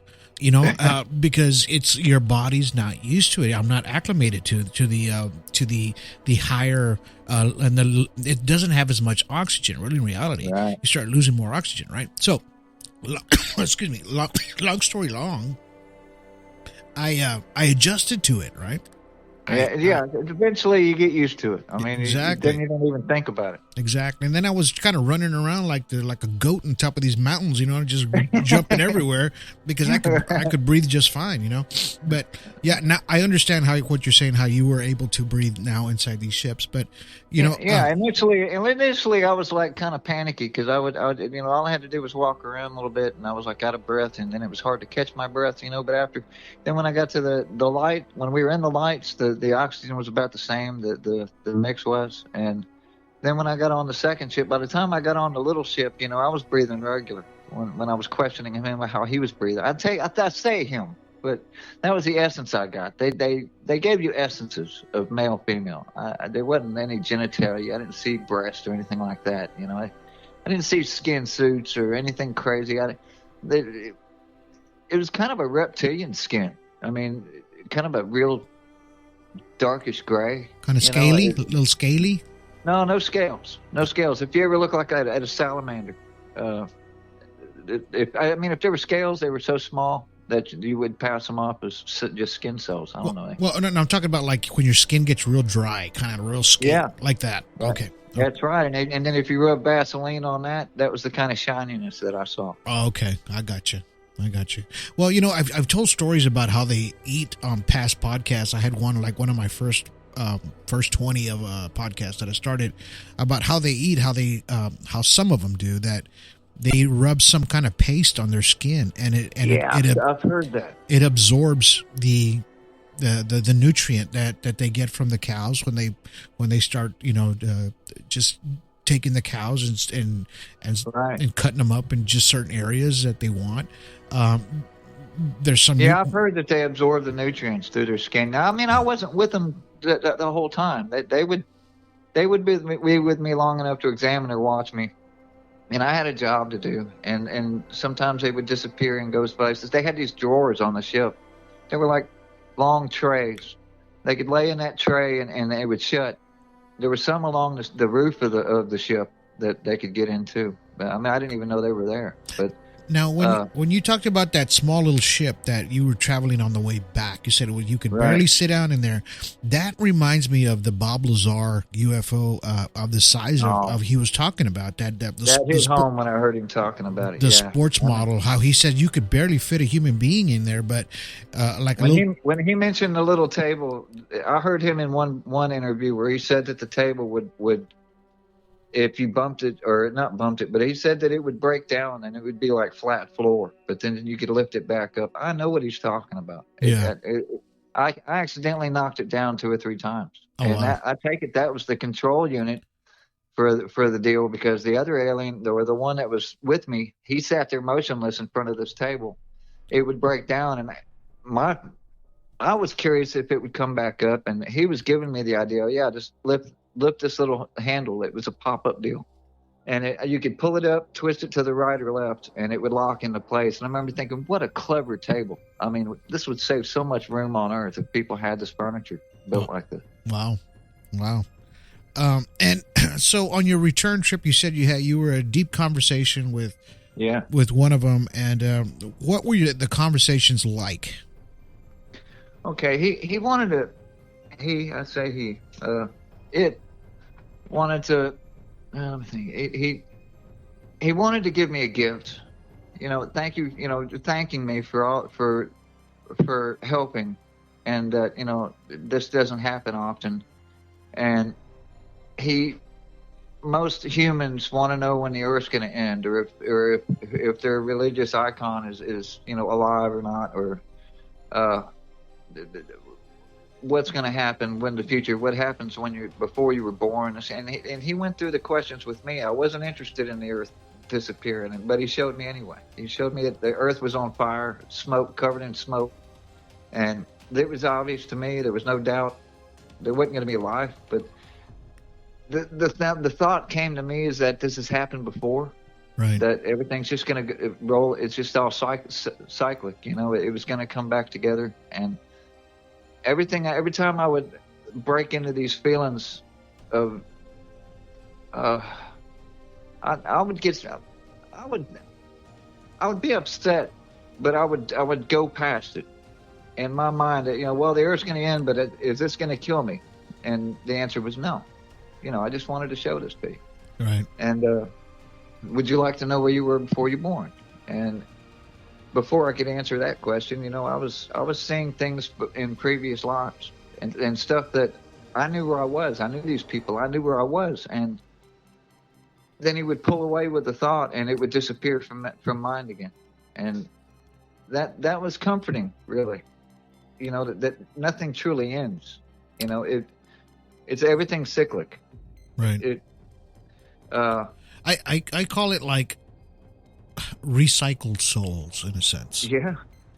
Speaker 4: because it's your body's not used to it. I'm not acclimated to the higher, and it doesn't have as much oxygen. Really, in reality, you start losing more oxygen, right? So, excuse me. Long story long. I adjusted to it, right?
Speaker 5: Eventually you get used to it. I mean,
Speaker 4: exactly.
Speaker 5: You don't even think about it.
Speaker 4: Exactly. And then I was kind of running around like a goat on top of these mountains, just jumping everywhere because I could breathe just fine. But yeah, now I understand what you're saying, how you were able to breathe now inside these ships. But
Speaker 5: initially I was like kind of panicky because I would all I had to do was walk around a little bit and I was like out of breath, and then it was hard to catch my breath, But then when I got to the light, when we were in the lights, the oxygen was about the same, the mix was, and then when I got on the second ship, by the time I got on the little ship, I was breathing regular. When I was questioning him how he was breathing, I'd say him, but that was the essence I got. They gave you essences of male, female. There wasn't any genitalia. I didn't see breast or anything like that. I didn't see skin suits or anything crazy. It was kind of a reptilian skin. I mean, kind of a real darkish gray.
Speaker 4: Kind of scaly, a little scaly.
Speaker 5: No scales. No scales. If you ever look like that at a salamander, if there were scales, they were so small that you would pass them off as just skin cells. I don't know.
Speaker 4: Well, no, I'm talking about like when your skin gets real dry, kind of real skin, like that.
Speaker 5: Right.
Speaker 4: Okay.
Speaker 5: That's right. And then if you rub Vaseline on that was the kind of shininess that I saw.
Speaker 4: Oh, okay. I got you. Well, I've told stories about how they eat on past podcasts. I had one of my first 20 of a podcast that I started about how they eat, how some of them do that. They rub some kind of paste on their skin, and
Speaker 5: I've heard that
Speaker 4: it absorbs the nutrient that they get from the cows when they start just taking the cows and cutting them up in just certain areas that they want. There's some.
Speaker 5: Yeah, I've heard that they absorb the nutrients through their skin. Now, I wasn't with them the whole time. They would be with me long enough to examine or watch me, and I had a job to do. And sometimes they would disappear and go places. They had these drawers on the ship. They were like long trays. They could lay in that tray and they would shut. There were some along the roof of the ship that they could get into. But, I didn't even know they were there. But
Speaker 4: now, when you talked about that small little ship that you were traveling on the way back, you said you could barely sit down in there. That reminds me of the Bob Lazar UFO of the size of he was talking about. That
Speaker 5: hit home when I heard him talking about it.
Speaker 4: The sports model, how he said you could barely fit a human being in there, but
Speaker 5: when he mentioned the little table, I heard him in one interview where he said that the table would if you bumped it or not bumped it, but he said that it would break down and it would be like flat floor, but then you could lift it back up. I know what he's talking about.
Speaker 4: Yeah.
Speaker 5: I accidentally knocked it down 2 or 3 times.
Speaker 4: Oh,
Speaker 5: and
Speaker 4: wow.
Speaker 5: I take it that was the control unit for the deal, because the other alien, or the one that was with me, he sat there motionless in front of this table. It would break down, and I was curious if it would come back up, and he was giving me the idea, just lift this little handle. It was a pop-up deal, and you could pull it up, twist it to the right or left, and it would lock into place. And I remember thinking, what a clever table. This would save so much room on Earth if people had this furniture built like this.
Speaker 4: Wow. And so on your return trip, you said you were in a deep conversation with one of them, and what were the conversations like?
Speaker 5: Okay, he wanted to. It wanted to. He wanted to give me a gift. Thank you. Thanking me for helping, and this doesn't happen often. And most humans want to know when the Earth's going to end, or if their religious icon is alive or not, or what's going to happen when the future, what happens before you were born. And he went through the questions with me. I wasn't interested in the Earth disappearing, but he showed me anyway. He showed me that the Earth was on fire, covered in smoke, and it was obvious to me. There was no doubt there wasn't going to be life. But the thought came to me is that this has happened before.
Speaker 4: Right.
Speaker 5: That everything's just going to roll. It's just all cyclic. It was going to come back together, and every time I would break into these feelings of, I would be upset, but I would go past it in my mind. The Earth's going to end, but is this going to kill me? And the answer was no. I just wanted to show this to you.
Speaker 4: Right.
Speaker 5: And would you like to know where you were before you were born? And before I could answer that question, I was seeing things in previous lives and stuff that I knew where I was. I knew these people. I knew where I was. And then he would pull away with the thought, and it would disappear from mind again. And that was comforting, really. That nothing truly ends. It's everything cyclic.
Speaker 4: Right. I call it like recycled souls in a sense.
Speaker 5: Yeah.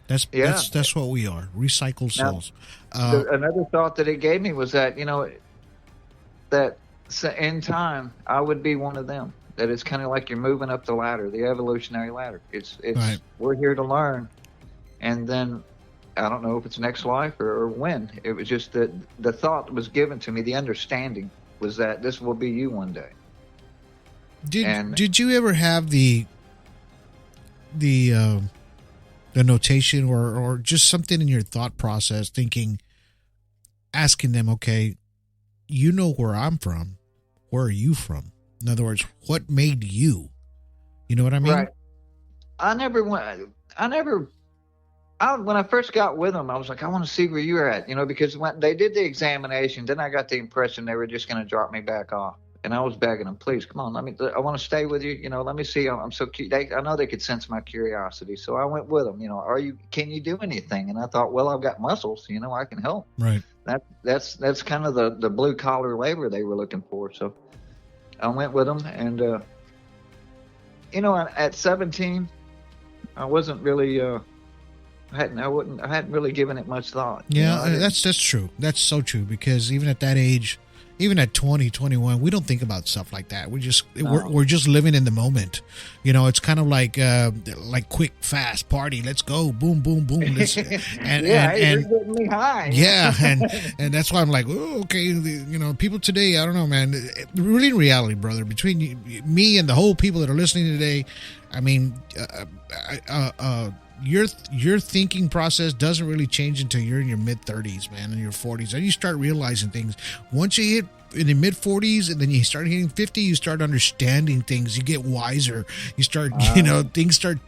Speaker 4: That's what we are. Recycled souls.
Speaker 5: Another thought that it gave me was that, that in time I would be one of them. That it's kind of like you're moving up the ladder, the evolutionary ladder. It's
Speaker 4: right.
Speaker 5: We're here to learn, and then I don't know if it's next life or when. It was just that the thought was given to me. The understanding was that this will be you one day.
Speaker 4: Did you ever have the notation or just something in your thought process, asking them, okay, you know where I'm from, where are you from? In other words, what made you? You know what I mean?
Speaker 5: Right. When I first got with them, I was like, I want to see where you're at, because when they did the examination, then I got the impression they were just going to drop me back off. And I was begging them, please, come on, I want to stay with you. Let me see. I'm so cute. I know they could sense my curiosity. So I went with them, can you do anything? And I thought, well, I've got muscles, I can help.
Speaker 4: Right.
Speaker 5: That's kind of the blue collar labor they were looking for. So I went with them, and, at 17, I wasn't really, I hadn't really given it much thought.
Speaker 4: Yeah, that's true. That's so true, because even at that age, even at 20, 21, we don't think about stuff like that. We're just living in the moment. It's kind of like quick, fast party. Let's go, boom, boom, boom.
Speaker 5: You're getting me high.
Speaker 4: Yeah, and that's why I'm like, oh, okay. People today, I don't know, man. Really, in reality, brother, between me and the whole people that are listening today, I mean, your thinking process doesn't really change until you're in your mid-30s, man, in your 40s. And you start realizing things. Once you hit in the mid-40s and then you start hitting 50, you start understanding things. You get wiser. You start, things start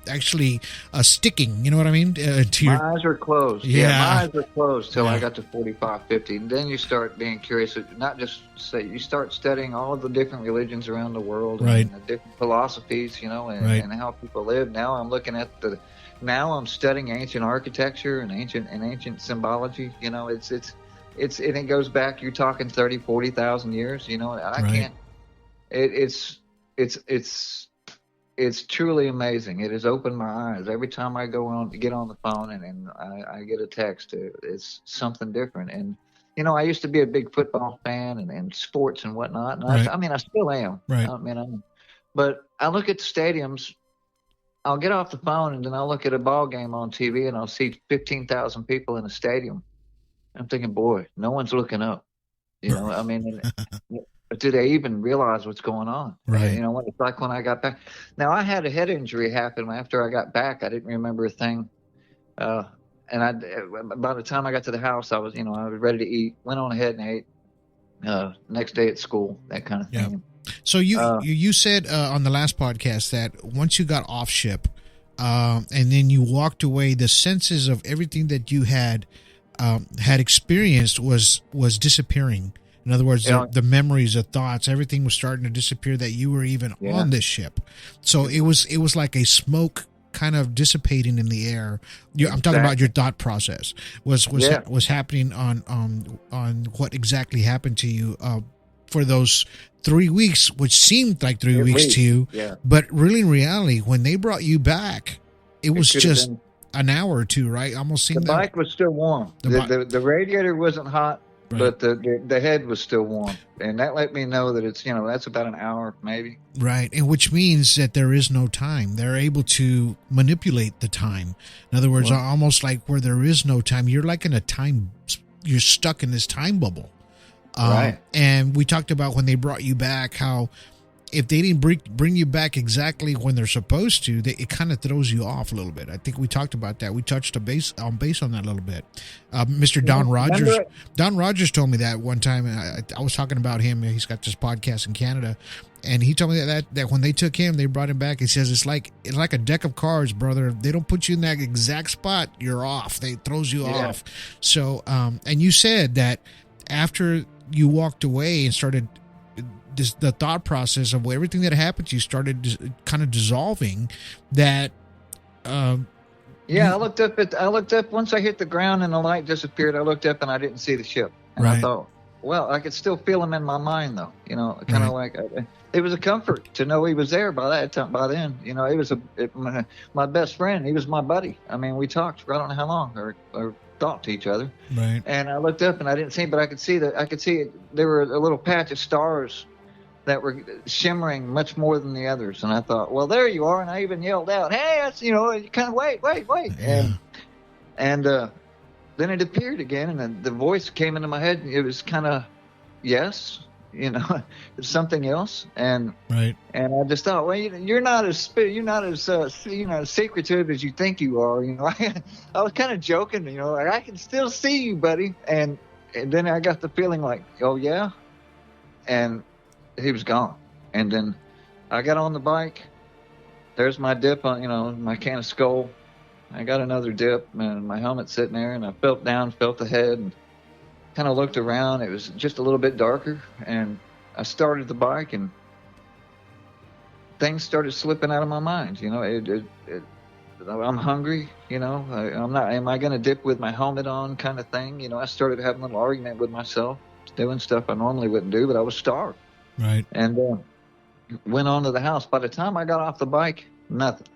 Speaker 4: actually sticking. You know what I mean?
Speaker 5: My eyes were closed.
Speaker 4: Yeah.
Speaker 5: My eyes were closed till I got to 45, 50. And then you start being curious. Not just you start studying all of the different religions around the world,
Speaker 4: right,
Speaker 5: and the different philosophies,
Speaker 4: right,
Speaker 5: and how people live. Now I'm looking at now I'm studying ancient architecture and ancient symbology. It goes back. You're talking 30, 40,000 years. I
Speaker 4: right.
Speaker 5: can't. It's truly amazing. It has opened my eyes every time I get on the phone and I get a text. It's something different. And I used to be a big football fan and sports and whatnot. And
Speaker 4: right.
Speaker 5: I still am.
Speaker 4: Right.
Speaker 5: But I look at the stadiums. I'll get off the phone and then I'll look at a ball game on TV and I'll see 15,000 people in a stadium. I'm thinking, boy, no one's looking up. Do they even realize what's going on?
Speaker 4: Right.
Speaker 5: It's like when I got back. Now, I had a head injury happen after I got back. I didn't remember a thing. And by the time I got to the house, I was ready to eat. Went on ahead and ate. Next day at school, that kind of thing.
Speaker 4: So you said on the last podcast that once you got off ship, and then you walked away, the senses of everything that you had experienced was disappearing. In other words, the memories, the thoughts, everything was starting to disappear, that you were even on this ship. So it was like a smoke kind of dissipating in the air. I'm talking about your thought process was happening on what exactly happened to you for those 3 weeks, which seemed like 3 weeks to you.
Speaker 5: Yeah.
Speaker 4: But really, in reality, when they brought you back, it was just an hour or two, right? Almost seemed
Speaker 5: the bike was still warm. The radiator wasn't hot. Right. But the head was still warm, and that let me know that it's that's about an hour maybe.
Speaker 4: Right, and which means that there is no time. They're able to manipulate the time. In other words, almost like where there is no time, you're like in a time. You're stuck in this time bubble.
Speaker 5: Right.
Speaker 4: And we talked about when they brought you back how if they didn't bring you back exactly when they're supposed to, it kind of throws you off a little bit. I think we talked about that. We touched on base on that a little bit. Mr. Don Rogers. Don Rogers told me that one time. I was talking about him. He's got this podcast in Canada, and he told me that when they took him, they brought him back. He says it's like a deck of cards, brother. They don't put you in that exact spot, you're off. They throws you off. So, and you said that after you walked away and started. The thought process of everything that happened to you started kind of dissolving. That,
Speaker 5: I looked up once I hit the ground and the light disappeared. I looked up and I didn't see the ship, and I thought, well, I could still feel him in my mind, though. You know, kind of like it was a comfort to know he was there by that time. By then, you know, it was my best friend. He was my buddy. I mean, we talked for I don't know how long, or talked to each other.
Speaker 4: Right.
Speaker 5: And I looked up and I didn't see him, but I could see there were a little patch of stars that were shimmering much more than the others. And I thought, well, there you are. And I even yelled out, hey, that's, you know, kind of wait.
Speaker 4: Yeah.
Speaker 5: And then it appeared again. And then the voice came into my head. It was kind of, yes, you know, it's something else. And I just thought, well, you're not as secretive as you think you are. You know, I was kind of joking, you know, like, I can still see you, buddy. And then I got the feeling like, oh yeah. And he was gone. And then I got on the bike. There's my dip on, you know, my can of Skull. I got another dip and my helmet's sitting there, and I felt down, felt the head, and kind of looked around. It was just a little bit darker, and I started the bike, and things started slipping out of my mind. You know, I'm hungry, you know, am I going to dip with my helmet on kind of thing? You know, I started having a little argument with myself, doing stuff I normally wouldn't do, but I was starved.
Speaker 4: Right.
Speaker 5: And went on to the house. By the time I got off the bike, nothing.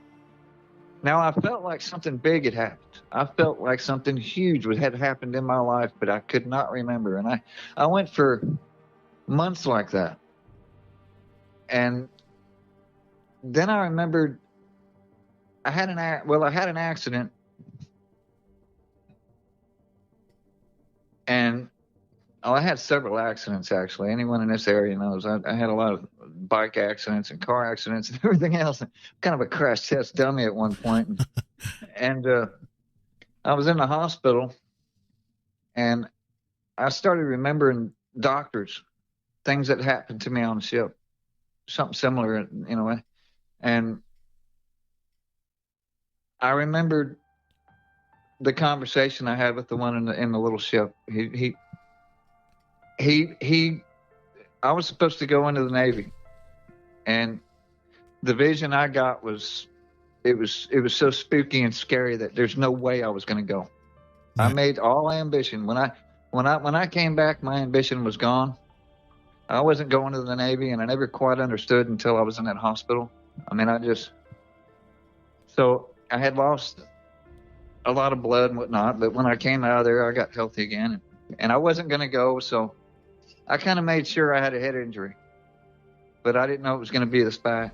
Speaker 5: Now, I felt like something big had happened. I felt like something huge had happened in my life, but I could not remember. And I went for months like that. And then I remembered I had an accident. And I had several accidents, actually. Anyone in this area knows I had a lot of bike accidents and car accidents and everything else. Kind of a crash test dummy at one point. And I was in the hospital, and I started remembering doctors, things that happened to me on the ship, something similar, you know. And I remembered the conversation I had with the one in the little ship. I was supposed to go into the Navy, and the vision I got was so spooky and scary that there's no way I was going to go. Right. I made all ambition. When I came back, my ambition was gone. I wasn't going to the Navy, and I never quite understood until I was in that hospital. I mean, so I had lost a lot of blood and whatnot, but when I came out of there, I got healthy again, and I wasn't going to go, so I kind of made sure I had a head injury, but I didn't know it was going to be this bad.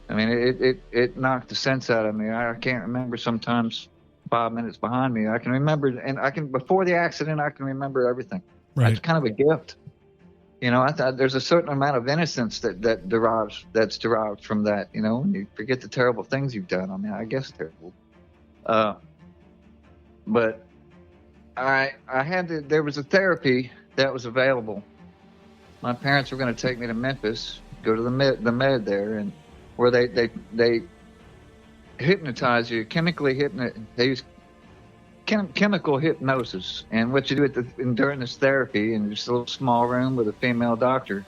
Speaker 5: I mean, it knocked the sense out of me. I can't remember sometimes 5 minutes behind me. I can remember, and before the accident, I can remember everything. Right. It's kind of a gift. You know, I thought there's a certain amount of innocence that's derived from that, you know, and you forget the terrible things you've done. I mean, I guess terrible. But there was a therapy that was available. My parents were going to take me to Memphis, go to the med there, and where they hypnotize you, they use chemical hypnosis. And what you do during this therapy in just a little small room with a female doctor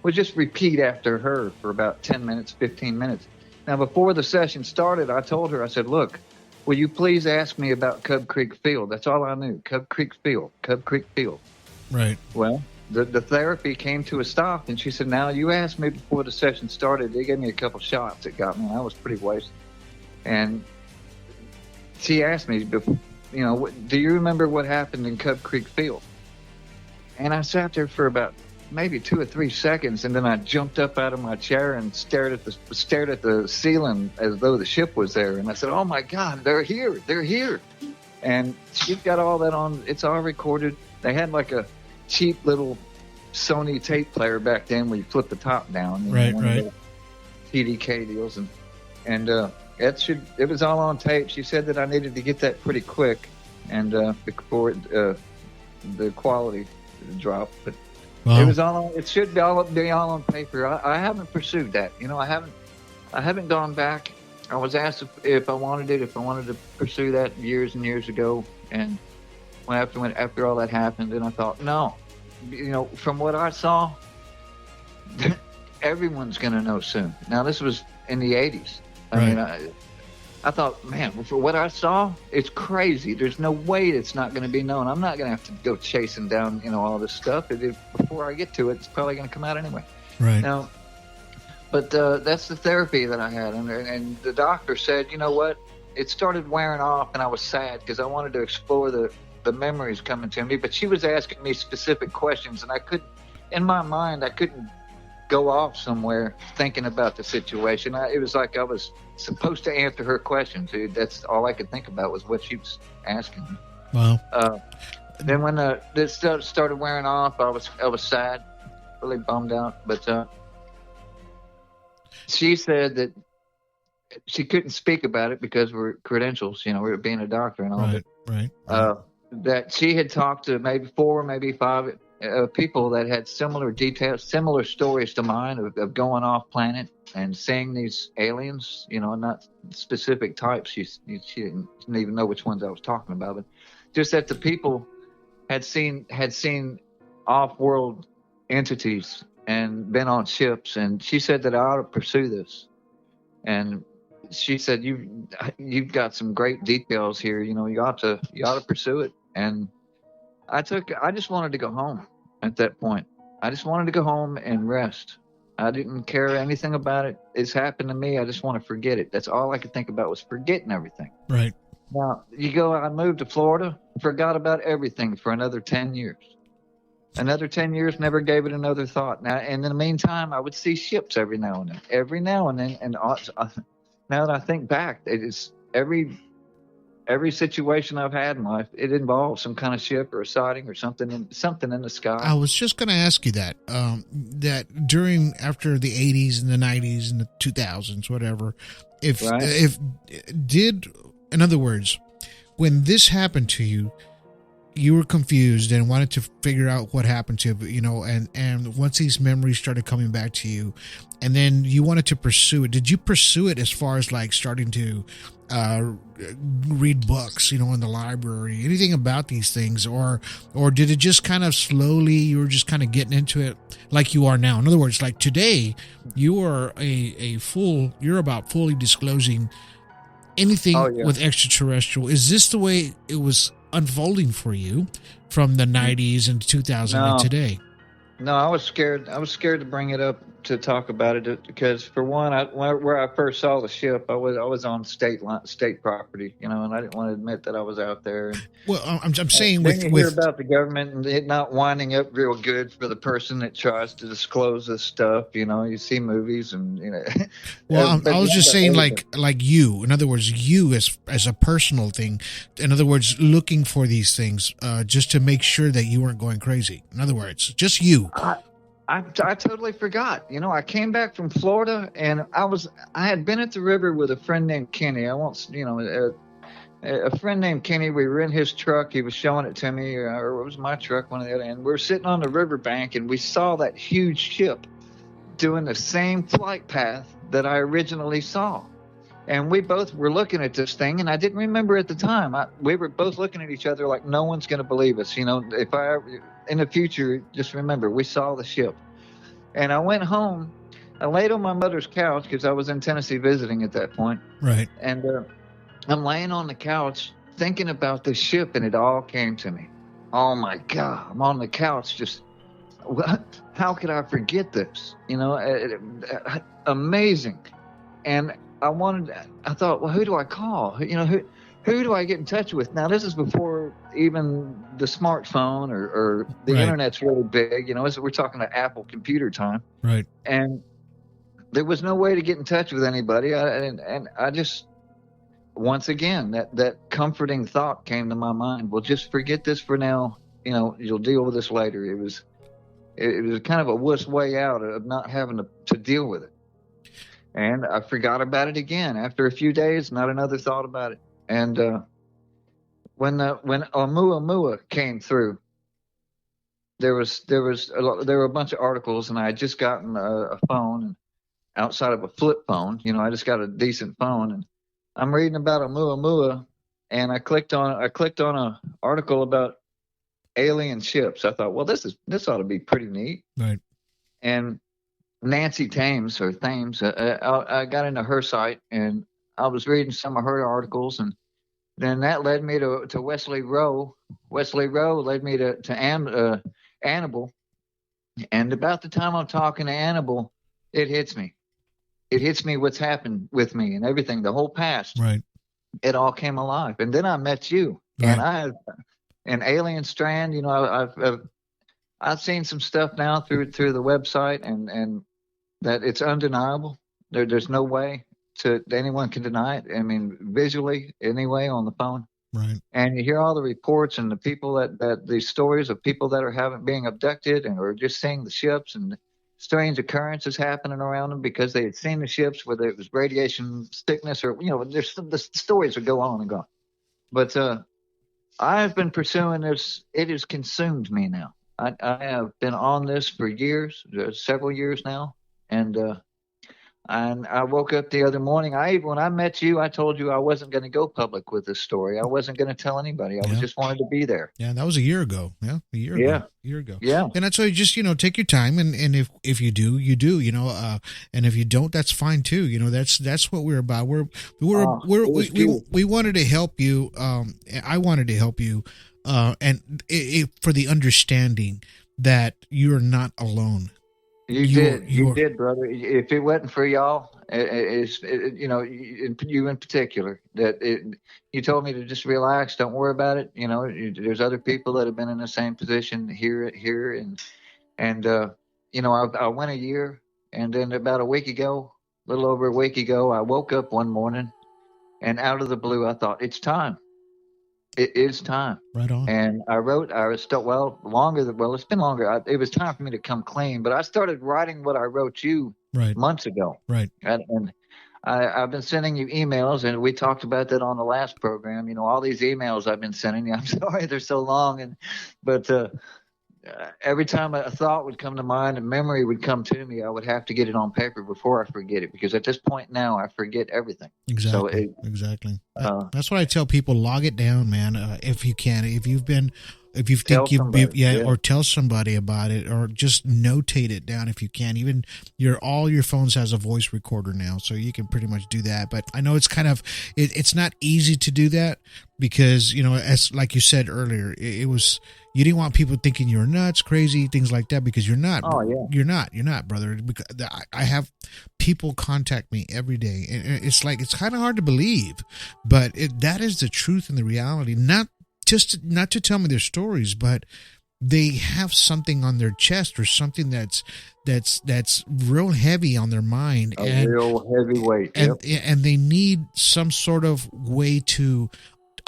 Speaker 5: would just repeat after her for about 10 minutes, 15 minutes. Now, before the session started, I told her, I said, look, will you please ask me about Cub Creek Field? That's all I knew. Cub Creek Field.
Speaker 4: Right.
Speaker 5: Well, the therapy came to a stop, and she said, now, you asked me before the session started. They gave me a couple shots that got me, and I was pretty wasted. And she asked me, you know, do you remember what happened in Cub Creek Field? And I sat there for about maybe 2 or 3 seconds, and then I jumped up out of my chair and stared at the ceiling as though the ship was there. And I said, oh my God, they're here. And she's got all that on. It's all recorded. They had like a cheap little Sony tape player back then where you flip the top down.
Speaker 4: Right,
Speaker 5: one of
Speaker 4: right.
Speaker 5: those TDK deals, and it was all on tape. She said that I needed to get that pretty quick, and before the quality dropped. But
Speaker 4: Wow.
Speaker 5: it was all on, it should be all on paper. I haven't pursued that. I haven't gone back. I was asked if I wanted to pursue that years and years ago, and after all that happened, and I thought, no, from what I saw, everyone's going to know soon. Now, this was in the 80s. I mean, I thought, man, for what I saw, it's crazy. There's no way it's not going to be known. I'm not going to have to go chasing down, all this stuff. Before I get to it, it's probably going to come out anyway.
Speaker 4: Right.
Speaker 5: Now, but that's the therapy that I had. And the doctor said, you know what? It started wearing off, and I was sad because I wanted to explore the memories coming to me. But she was asking me specific questions, and in my mind, I couldn't go off somewhere thinking about the situation. It was like I was supposed to answer her questions. That's all I could think about was what she was asking me.
Speaker 4: Wow.
Speaker 5: Then when this stuff started wearing off, I was sad, really bummed out. But she said that she couldn't speak about it because we're credentials, we're being a doctor and all that.
Speaker 4: Right.
Speaker 5: That she had talked to maybe 4, maybe 5 people that had similar details, similar stories to mine of going off planet and seeing these aliens, not specific types. She didn't even know which ones I was talking about, but just that the people had seen off-world entities and been on ships. And she said that I ought to pursue this. And she said, you've got some great details here. You ought to pursue it. And I just wanted to go home at that point. I just wanted to go home and rest. I didn't care anything about it. It's happened to me. I just want to forget it. That's all I could think about was forgetting everything.
Speaker 4: Right.
Speaker 5: Now, I moved to Florida, forgot about everything for another 10 years. Another 10 years, never gave it another thought. Now, and in the meantime, I would see ships every now and then. And now that I think back, it's every situation I've had in life, it involves some kind of ship or a sighting or something in the sky.
Speaker 4: I was just going to ask you that, that after the 80s and the 90s and the 2000s, whatever, in other words, when this happened to you, you were confused and wanted to figure out what happened to you, and once these memories started coming back to you, and then you wanted to pursue it. Did you pursue it as far as like starting to read books, in the library, anything about these things, or did it just kind of slowly, you were just kind of getting into it like you are now? In other words, like today, you are you're about fully disclosing anything with extraterrestrial. Is this the way it was unfolding for you from the 90s and 2000 and today?
Speaker 5: No, I was scared. I was scared to bring it up to talk about it because, for one, where I first saw the ship, I was on state property, and I didn't want to admit that I was out there.
Speaker 4: Well, I'm saying
Speaker 5: then you hear about the government and it not winding up real good for the person that tries to disclose this stuff. You see movies and
Speaker 4: Well, I was just saying, like you. In other words, you as a personal thing. In other words, looking for these things just to make sure that you weren't going crazy. In other words, just you.
Speaker 5: I totally forgot. I came back from Florida and I had been at the river with a friend named Kenny. A friend named Kenny. We were in his truck. He was showing it to me, or it was my truck, one of the other. And we're sitting on the riverbank and we saw that huge ship doing the same flight path that I originally saw. And we both were looking at this thing, and I didn't remember at the time. We were both looking at each other like no one's going to believe us. If I in the future, just remember, we saw the ship. And I went home. I laid on my mother's couch because I was in Tennessee visiting at that point.
Speaker 4: Right.
Speaker 5: And I'm laying on the couch thinking about this ship, and it all came to me. Oh, my God. I'm on the couch just, how could I forget this? Amazing. And I thought, well, who do I call? Who do I get in touch with? Now, this is before even the smartphone or the internet's really big. We're talking about Apple computer time.
Speaker 4: Right.
Speaker 5: And there was no way to get in touch with anybody. And I just, once again, that comforting thought came to my mind. Well, just forget this for now. You'll deal with this later. it was kind of a wuss way out of not having to deal with it. And I forgot about it again after a few days. Not another thought about it. And when Oumuamua came through, there were a bunch of articles, and I had just gotten a phone outside of a flip phone. You know, I just got a decent phone, and I'm reading about Oumuamua, and I clicked on a article about alien ships. I thought, well, this ought to be pretty neat.
Speaker 4: Right. And
Speaker 5: Nancy Thames, I got into her site, and I was reading some of her articles, and then that led me to Wesley Rowe. Wesley Rowe led me to Annabelle. And about the time I'm talking to Annabelle, it hits me. It hits me what's happened with me and everything, the whole past.
Speaker 4: Right.
Speaker 5: It all came alive. And then I met you.
Speaker 4: Right.
Speaker 5: And Alien Strand, you know, I've seen some stuff now through the website, and that it's undeniable. There's no way that anyone can deny it. I mean, visually, anyway, on the phone.
Speaker 4: Right.
Speaker 5: And you hear all the reports and the people that these stories of people that are being abducted or just seeing the ships and strange occurrences happening around them because they had seen the ships, whether it was radiation sickness or, you know, the stories would go on and go. But I've been pursuing this. It has consumed me now. I have been on this for years, several years now. And I woke up the other morning. When I met you, I told you I wasn't going to go public with this story. I wasn't going to tell anybody. I just wanted to be there.
Speaker 4: Yeah, that was a year ago. Yeah, a year ago.
Speaker 5: Yeah.
Speaker 4: And that's why you just, you know, take your time. And if you do, you do, you know, and if you don't, that's fine too. You know, that's what we're about. We wanted to help you. I wanted to help you. And for the understanding that you're not alone.
Speaker 5: You did, brother. If it wasn't for y'all, you know, you in particular, you told me to just relax, don't worry about it. You know, there's other people that have been in the same position here, and you know, I went a year, and then about a little over a week ago, I woke up one morning, and out of the blue, I thought, it's time. It is time.
Speaker 4: Right on.
Speaker 5: And it's been longer. It was time for me to come clean, but I started writing what I wrote you months ago.
Speaker 4: Right.
Speaker 5: And I've been sending you emails, and we talked about that on the last program. You know, all these emails I've been sending you. I'm sorry they're so long, but every time a thought would come to mind, a memory would come to me, I would have to get it on paper before I forget it, because at this point now I forget everything.
Speaker 4: Exactly. Exactly. That's what I tell people. Log it down, man. If you can, or tell somebody about it, or just notate it down if you can. Even all your phones has a voice recorder now, so you can pretty much do that. But I know it's kind of it's not easy to do that, because, you know, as like you said earlier, it was, you didn't want people thinking you're nuts, crazy, things like that, because you're not.
Speaker 5: Oh yeah,
Speaker 4: you're not, brother. Because I have people contact me every day, and it's like, it's kind of hard to believe, but that is the truth and the reality. Not to tell me their stories, but they have something on their chest, or something that's real heavy on their mind,
Speaker 5: real heavy weight,
Speaker 4: and they need some sort of way to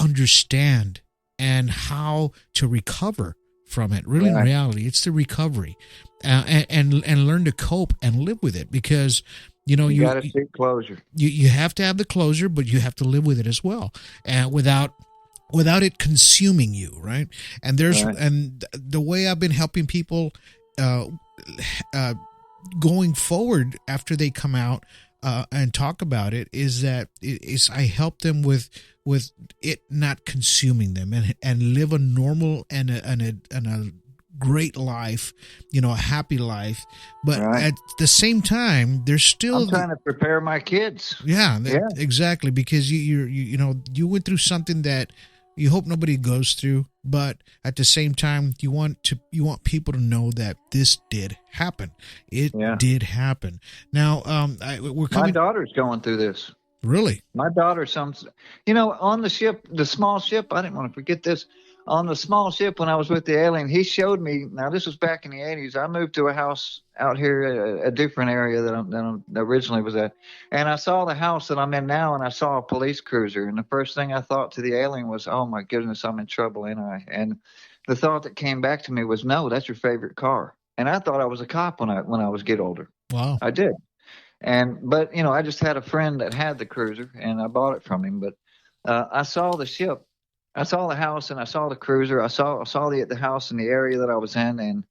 Speaker 4: understand and how to recover from it. Really, in reality, it's the recovery, and learn to cope and live with it, because, you know,
Speaker 5: you got to seek closure.
Speaker 4: You have to have the closure, but you have to live with it as well, and without it consuming you, right? And and the way I've been helping people going forward after they come out and talk about it is that I help them with it not consuming them, and live a normal and a great life, you know, a happy life. But at the same time, there's still,
Speaker 5: I'm trying to prepare my kids.
Speaker 4: Yeah, exactly, because you know, you went through something that you hope nobody goes through, but at the same time, you want people to know that this did happen. It did happen. Now, we're coming.
Speaker 5: My daughter's going through this.
Speaker 4: Really?
Speaker 5: My daughter, you know, on the ship, the small ship. I didn't want to forget this. On the small ship, when I was with the alien, he showed me. Now, this was back in the 80s. I moved to a house out here, a different area than I originally was at. And I saw the house that I'm in now, and I saw a police cruiser. And the first thing I thought to the alien was, oh, my goodness, I'm in trouble, ain't I? And the thought that came back to me was, no, that's your favorite car. and I thought I was a cop when I was get older.
Speaker 4: Wow.
Speaker 5: I did. But I just had a friend that had the cruiser, and I bought it from him. But I saw the ship, I saw the house, and I saw the cruiser. I saw the house in the area that I was in, and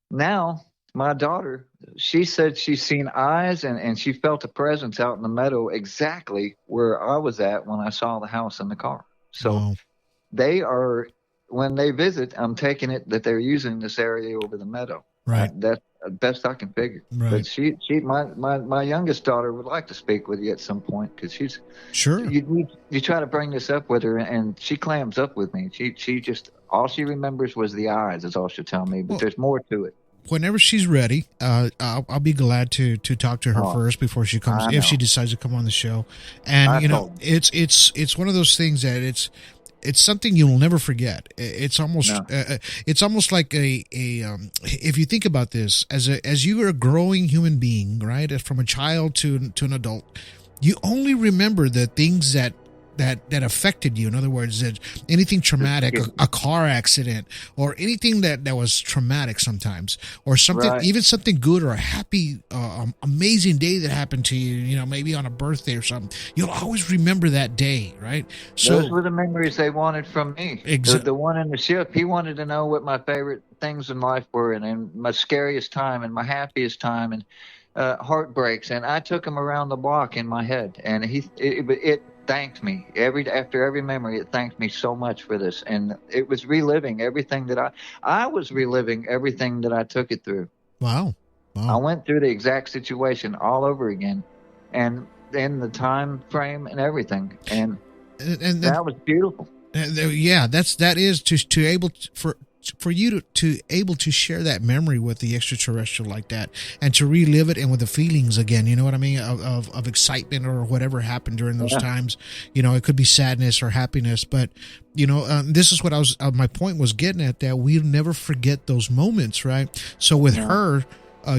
Speaker 5: now my daughter, she said she's seen eyes and she felt a presence out in the meadow exactly where I was at when I saw the house and the car. So
Speaker 4: Wow.
Speaker 5: they are, when they visit, I'm taking it that they're using this area over the meadow.
Speaker 4: Right.
Speaker 5: That's the best I can figure.
Speaker 4: Right.
Speaker 5: But my youngest daughter would like to speak with you at some point, because she's
Speaker 4: Sure.
Speaker 5: you try to bring this up with her and she clams up with me. She just, all she remembers was the eyes is all she'll tell me. But
Speaker 4: Well,
Speaker 5: there's more to it.
Speaker 4: Whenever she's ready, I'll be glad to talk to her first before she comes,
Speaker 5: I
Speaker 4: if she
Speaker 5: know.
Speaker 4: decides to come on the show. And
Speaker 5: I
Speaker 4: you know,
Speaker 5: told
Speaker 4: it's one of those things that it's something you'll never forget. It's almost like a if you think about this, as you are a growing human being, right, from a child to an adult, you only remember the things that affected you. In other words, that anything traumatic, a car accident, or anything that was traumatic sometimes, or something,
Speaker 5: Right.
Speaker 4: even something good or a happy, amazing day that happened to you, maybe on a birthday or something. You'll always remember that day, right? So
Speaker 5: Those were the memories they wanted from me. The one in the ship, he wanted to know what my favorite things in life were, and my scariest time and my happiest time, and heartbreaks. And I took him around the block in my head, and it thanked me after every memory. It thanked me so much for this, and it was reliving everything that I was reliving everything that I took it through.
Speaker 4: wow.
Speaker 5: I went through the exact situation all over again, and in the time frame and everything, and that was beautiful.
Speaker 4: Yeah, that is to able for you to able to share that memory with the extraterrestrial like that, and to relive it, and with the feelings again, you know what I mean, of excitement or whatever happened during those times. It could be sadness or happiness, but this is what I was my point was getting at, that we'll never forget those moments, right? So with her,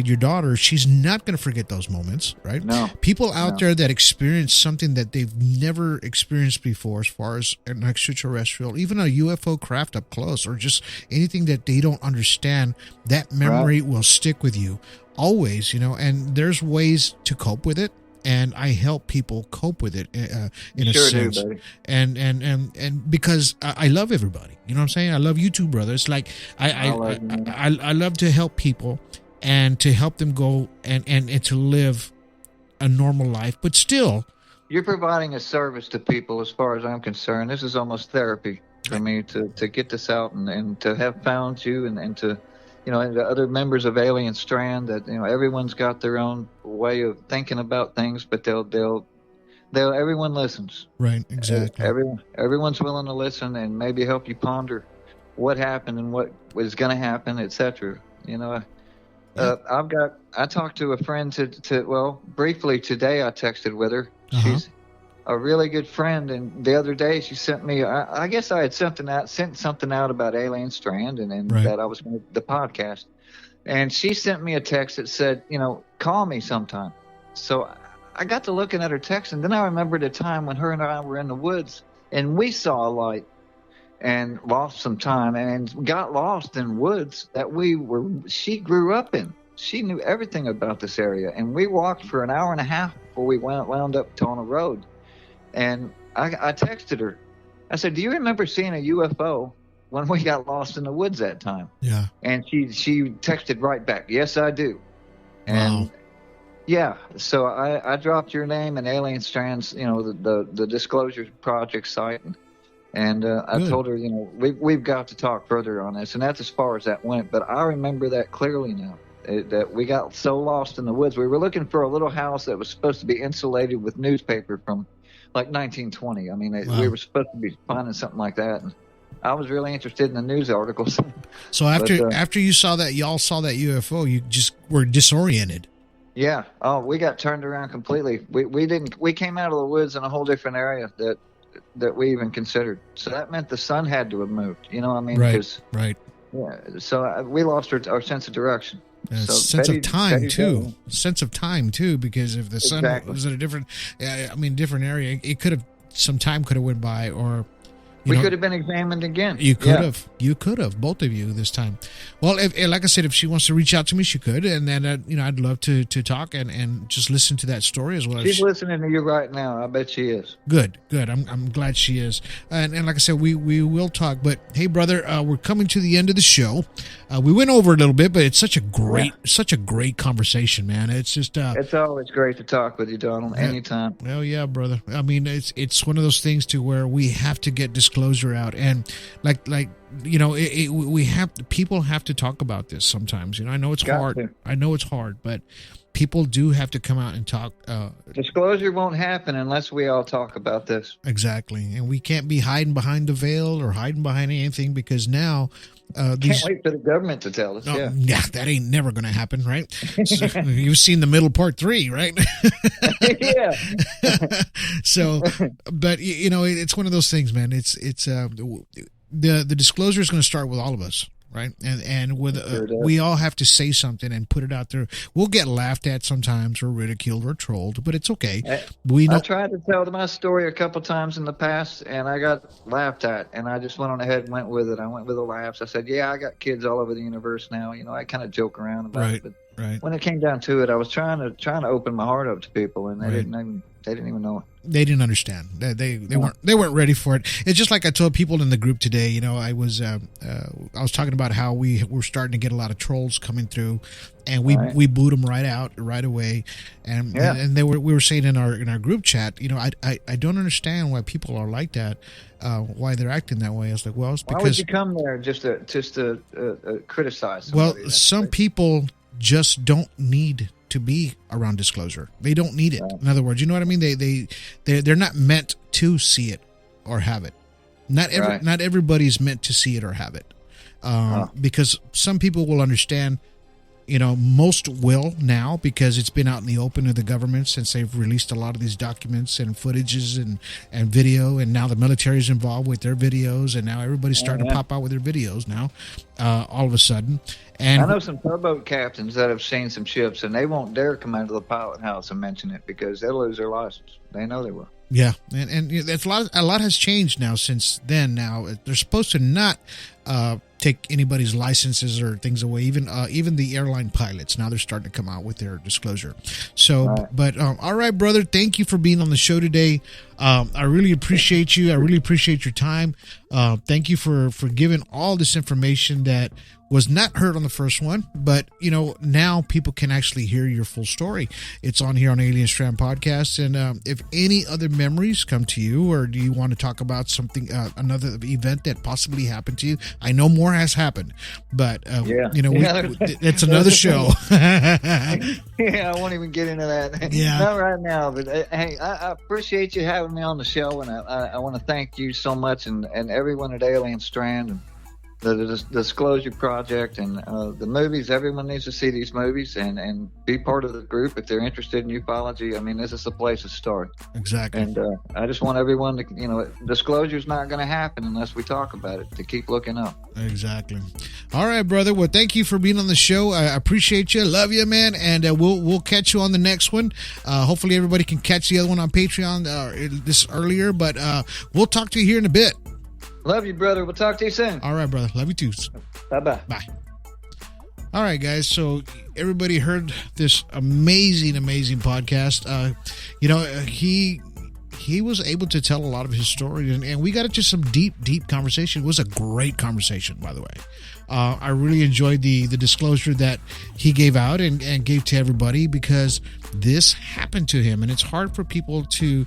Speaker 4: your daughter, she's not going to forget those moments, right?
Speaker 5: No.
Speaker 4: People out there that experience something that they've never experienced before, as far as an extraterrestrial, even a UFO craft up close, or just anything that they don't understand, that memory will stick with you always, and there's ways to cope with it. And I help people cope with it in a sense.
Speaker 5: Buddy.
Speaker 4: And because I love everybody, you know what I'm saying? I love you too, brother. It's like I love to help people, and to help them go and to live a normal life, but still.
Speaker 5: You're providing a service to people, as far as I'm concerned. This is almost therapy for me to get this out, and to have found you, and to, and the other members of Alien Strand, that, everyone's got their own way of thinking about things, but they'll everyone listens.
Speaker 4: Right, exactly.
Speaker 5: Everyone's willing to listen and maybe help you ponder what happened and what was going to happen, etc. I talked to a friend briefly today. I texted with her. She's a really good friend, and the other day she sent me, I guess I had sent something out about Alien Strand, and that I was going to the podcast, and she sent me a text that said, call me sometime. So I got to looking at her text, and then I remembered a time when her and I were in the woods, and we saw a light, and lost some time, and got lost in woods that she grew up in. She knew everything about this area, and we walked for an hour and a half before we wound up on a road. And I texted her. I said, do you remember seeing a UFO when we got lost in the woods that time?
Speaker 4: Yeah.
Speaker 5: And she texted right back, yes, I do. And
Speaker 4: wow.
Speaker 5: Yeah, so I dropped your name and Alien Strands, the Disclosure Project site, and I told her, we've got to talk further on this, and that's as far as that went. But I remember that clearly now, that we got so lost in the woods. We were looking for a little house that was supposed to be insulated with newspaper from like 1920. I mean, we were supposed to be finding something like that, and I was really interested in the news articles.
Speaker 4: So after you saw that, y'all saw that UFO, you just were disoriented.
Speaker 5: Yeah. Oh, we got turned around completely. We came out of the woods in a whole different area that we even considered. So that meant the sun had to have moved. You know what I mean?
Speaker 4: Right.
Speaker 5: Yeah. So we lost our sense of direction. So
Speaker 4: sense of time too. Sense of time too, because if the sun was at a different area, it could have went by, or
Speaker 5: we could have been examined again.
Speaker 4: You could have. You could have, both of you this time. Well, like I said, if she wants to reach out to me, she could. And then, I'd love to talk and just listen to that story as well.
Speaker 5: She's listening to you right now. I bet she is.
Speaker 4: Good. I'm glad she is. And like I said, we will talk. But hey, brother, we're coming to the end of the show. We went over a little bit, but it's such a great conversation, man. It's just
Speaker 5: it's always great to talk with you, Donald. Anytime.
Speaker 4: Oh yeah, brother. I mean, it's one of those things to where we have to get disclosure out, and people have to talk about this sometimes. I know it's hard. I know it's hard, but people do have to come out and talk.
Speaker 5: Disclosure won't happen unless we all talk about this.
Speaker 4: Exactly, and we can't be hiding behind the veil or hiding behind anything, because now.
Speaker 5: Can't wait for the government to tell us.
Speaker 4: Yeah, that ain't never going to happen, right? So, you've seen the middle part 3, right?
Speaker 5: Yeah.
Speaker 4: So, but it's one of those things, man. It's the disclosure is going to start with all of us, right? And with we all have to say something and put it out there. We'll get laughed at sometimes, or ridiculed, or trolled, but it's okay. I
Speaker 5: tried to tell my story a couple times in the past, and I got laughed at, and I just went on ahead and went with it. I went with the laughs. I said, "Yeah, I got kids all over the universe now." I kind of joke around about it, but when it came down to it, I was trying to open my heart up to people, and they didn't even know it.
Speaker 4: They didn't understand. They weren't ready for it. It's just like I told people in the group today. I was talking about how we were starting to get a lot of trolls coming through, and we boot them right away. And we were saying in our group chat, I don't understand why people are like that. Why they're acting that way. I was like, well, it's because
Speaker 5: why would you come there just to criticize somebody?
Speaker 4: Well, some people just don't need to be around disclosure. They don't need it. In other words, you know what I mean? They're not meant to see it or have it. Not everybody's meant to see it or have it. Because some people will understand. Most will now, because it's been out in the open of the government since they've released a lot of these documents and footages and video, and now the military is involved with their videos, and now everybody's starting to pop out with their videos now, all of a sudden. And
Speaker 5: I know some towboat captains that have seen some ships, and they won't dare come out of the pilot house and mention it, because they'll lose their license. They know they will.
Speaker 4: Yeah, and that's a lot has changed now since then. Now they're supposed to not take anybody's licenses or things away. Even the airline pilots, now they're starting to come out with their disclosure. So, but all right, brother, thank you for being on the show today. I really appreciate you. I really appreciate your time. Thank you for giving all this information that was not heard on the first one, but now people can actually hear your full story. It's on here on Alien Strand Podcast. And if any other memories come to you, or do you want to talk about something, another event that possibly happened to you? I know more has happened, but it's another show.
Speaker 5: Yeah, I won't even get into that.
Speaker 4: Yeah,
Speaker 5: not right now. But hey, I appreciate you having me on the show, and I want to thank you so much, and everyone at Alien Strand, and the Disclosure Project, and the movies. Everyone needs to see these movies and be part of the group if they're interested in ufology. I mean, this is the place to start.
Speaker 4: Exactly.
Speaker 5: And I just want everyone to, disclosure is not going to happen unless we talk about it, to keep looking up.
Speaker 4: Exactly. All right, brother. Well, thank you for being on the show. I appreciate you. Love you, man. And we'll catch you on the next one. Hopefully everybody can catch the other one on Patreon this earlier, but we'll talk to you here in a bit.
Speaker 5: Love you, brother. We'll talk to you soon.
Speaker 4: All right, brother. Love you too.
Speaker 5: Bye-bye.
Speaker 4: Bye. All right, guys. So everybody heard this amazing podcast. He was able to tell a lot of his story, and we got into some deep conversation. It was a great conversation, by the way. I really enjoyed the disclosure that he gave out and gave to everybody, because this happened to him, and it's hard for people to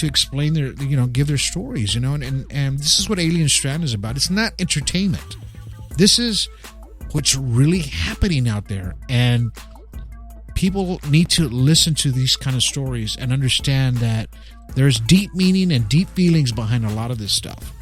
Speaker 4: explain their, give their stories, and this is what Alien Strand is about. It's not entertainment. This is what's really happening out there, and people need to listen to these kind of stories and understand that there's deep meaning and deep feelings behind a lot of this stuff.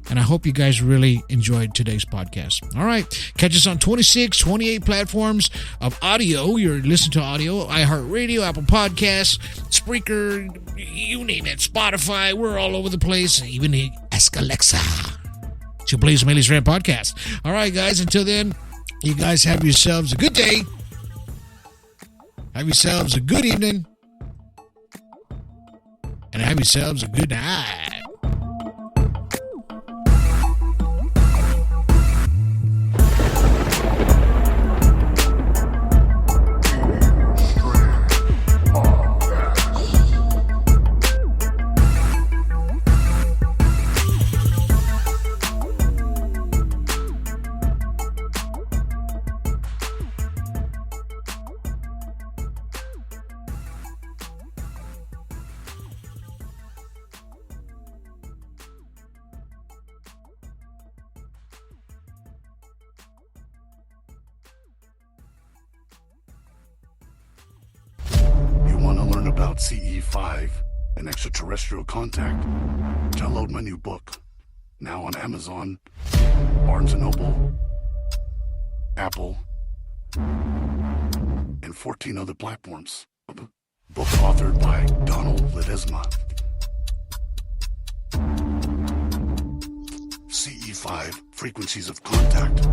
Speaker 4: And I hope you guys really enjoyed today's podcast. All right. Catch us on 26, 28 platforms of audio. You're listening to audio. iHeartRadio, Apple Podcasts, Spreaker, you name it. Spotify. We're all over the place. Even ask Alexa to play some Alien Strand podcast. All right, guys. Until then, you guys have yourselves a good day. Have yourselves a good evening. And have yourselves a good night.
Speaker 1: about CE5, an extraterrestrial contact, download my new book. Now on Amazon, Barnes & Noble, Apple, and 14 other platforms. Book authored by Donald Ledesma. CE5, Frequencies of Contact.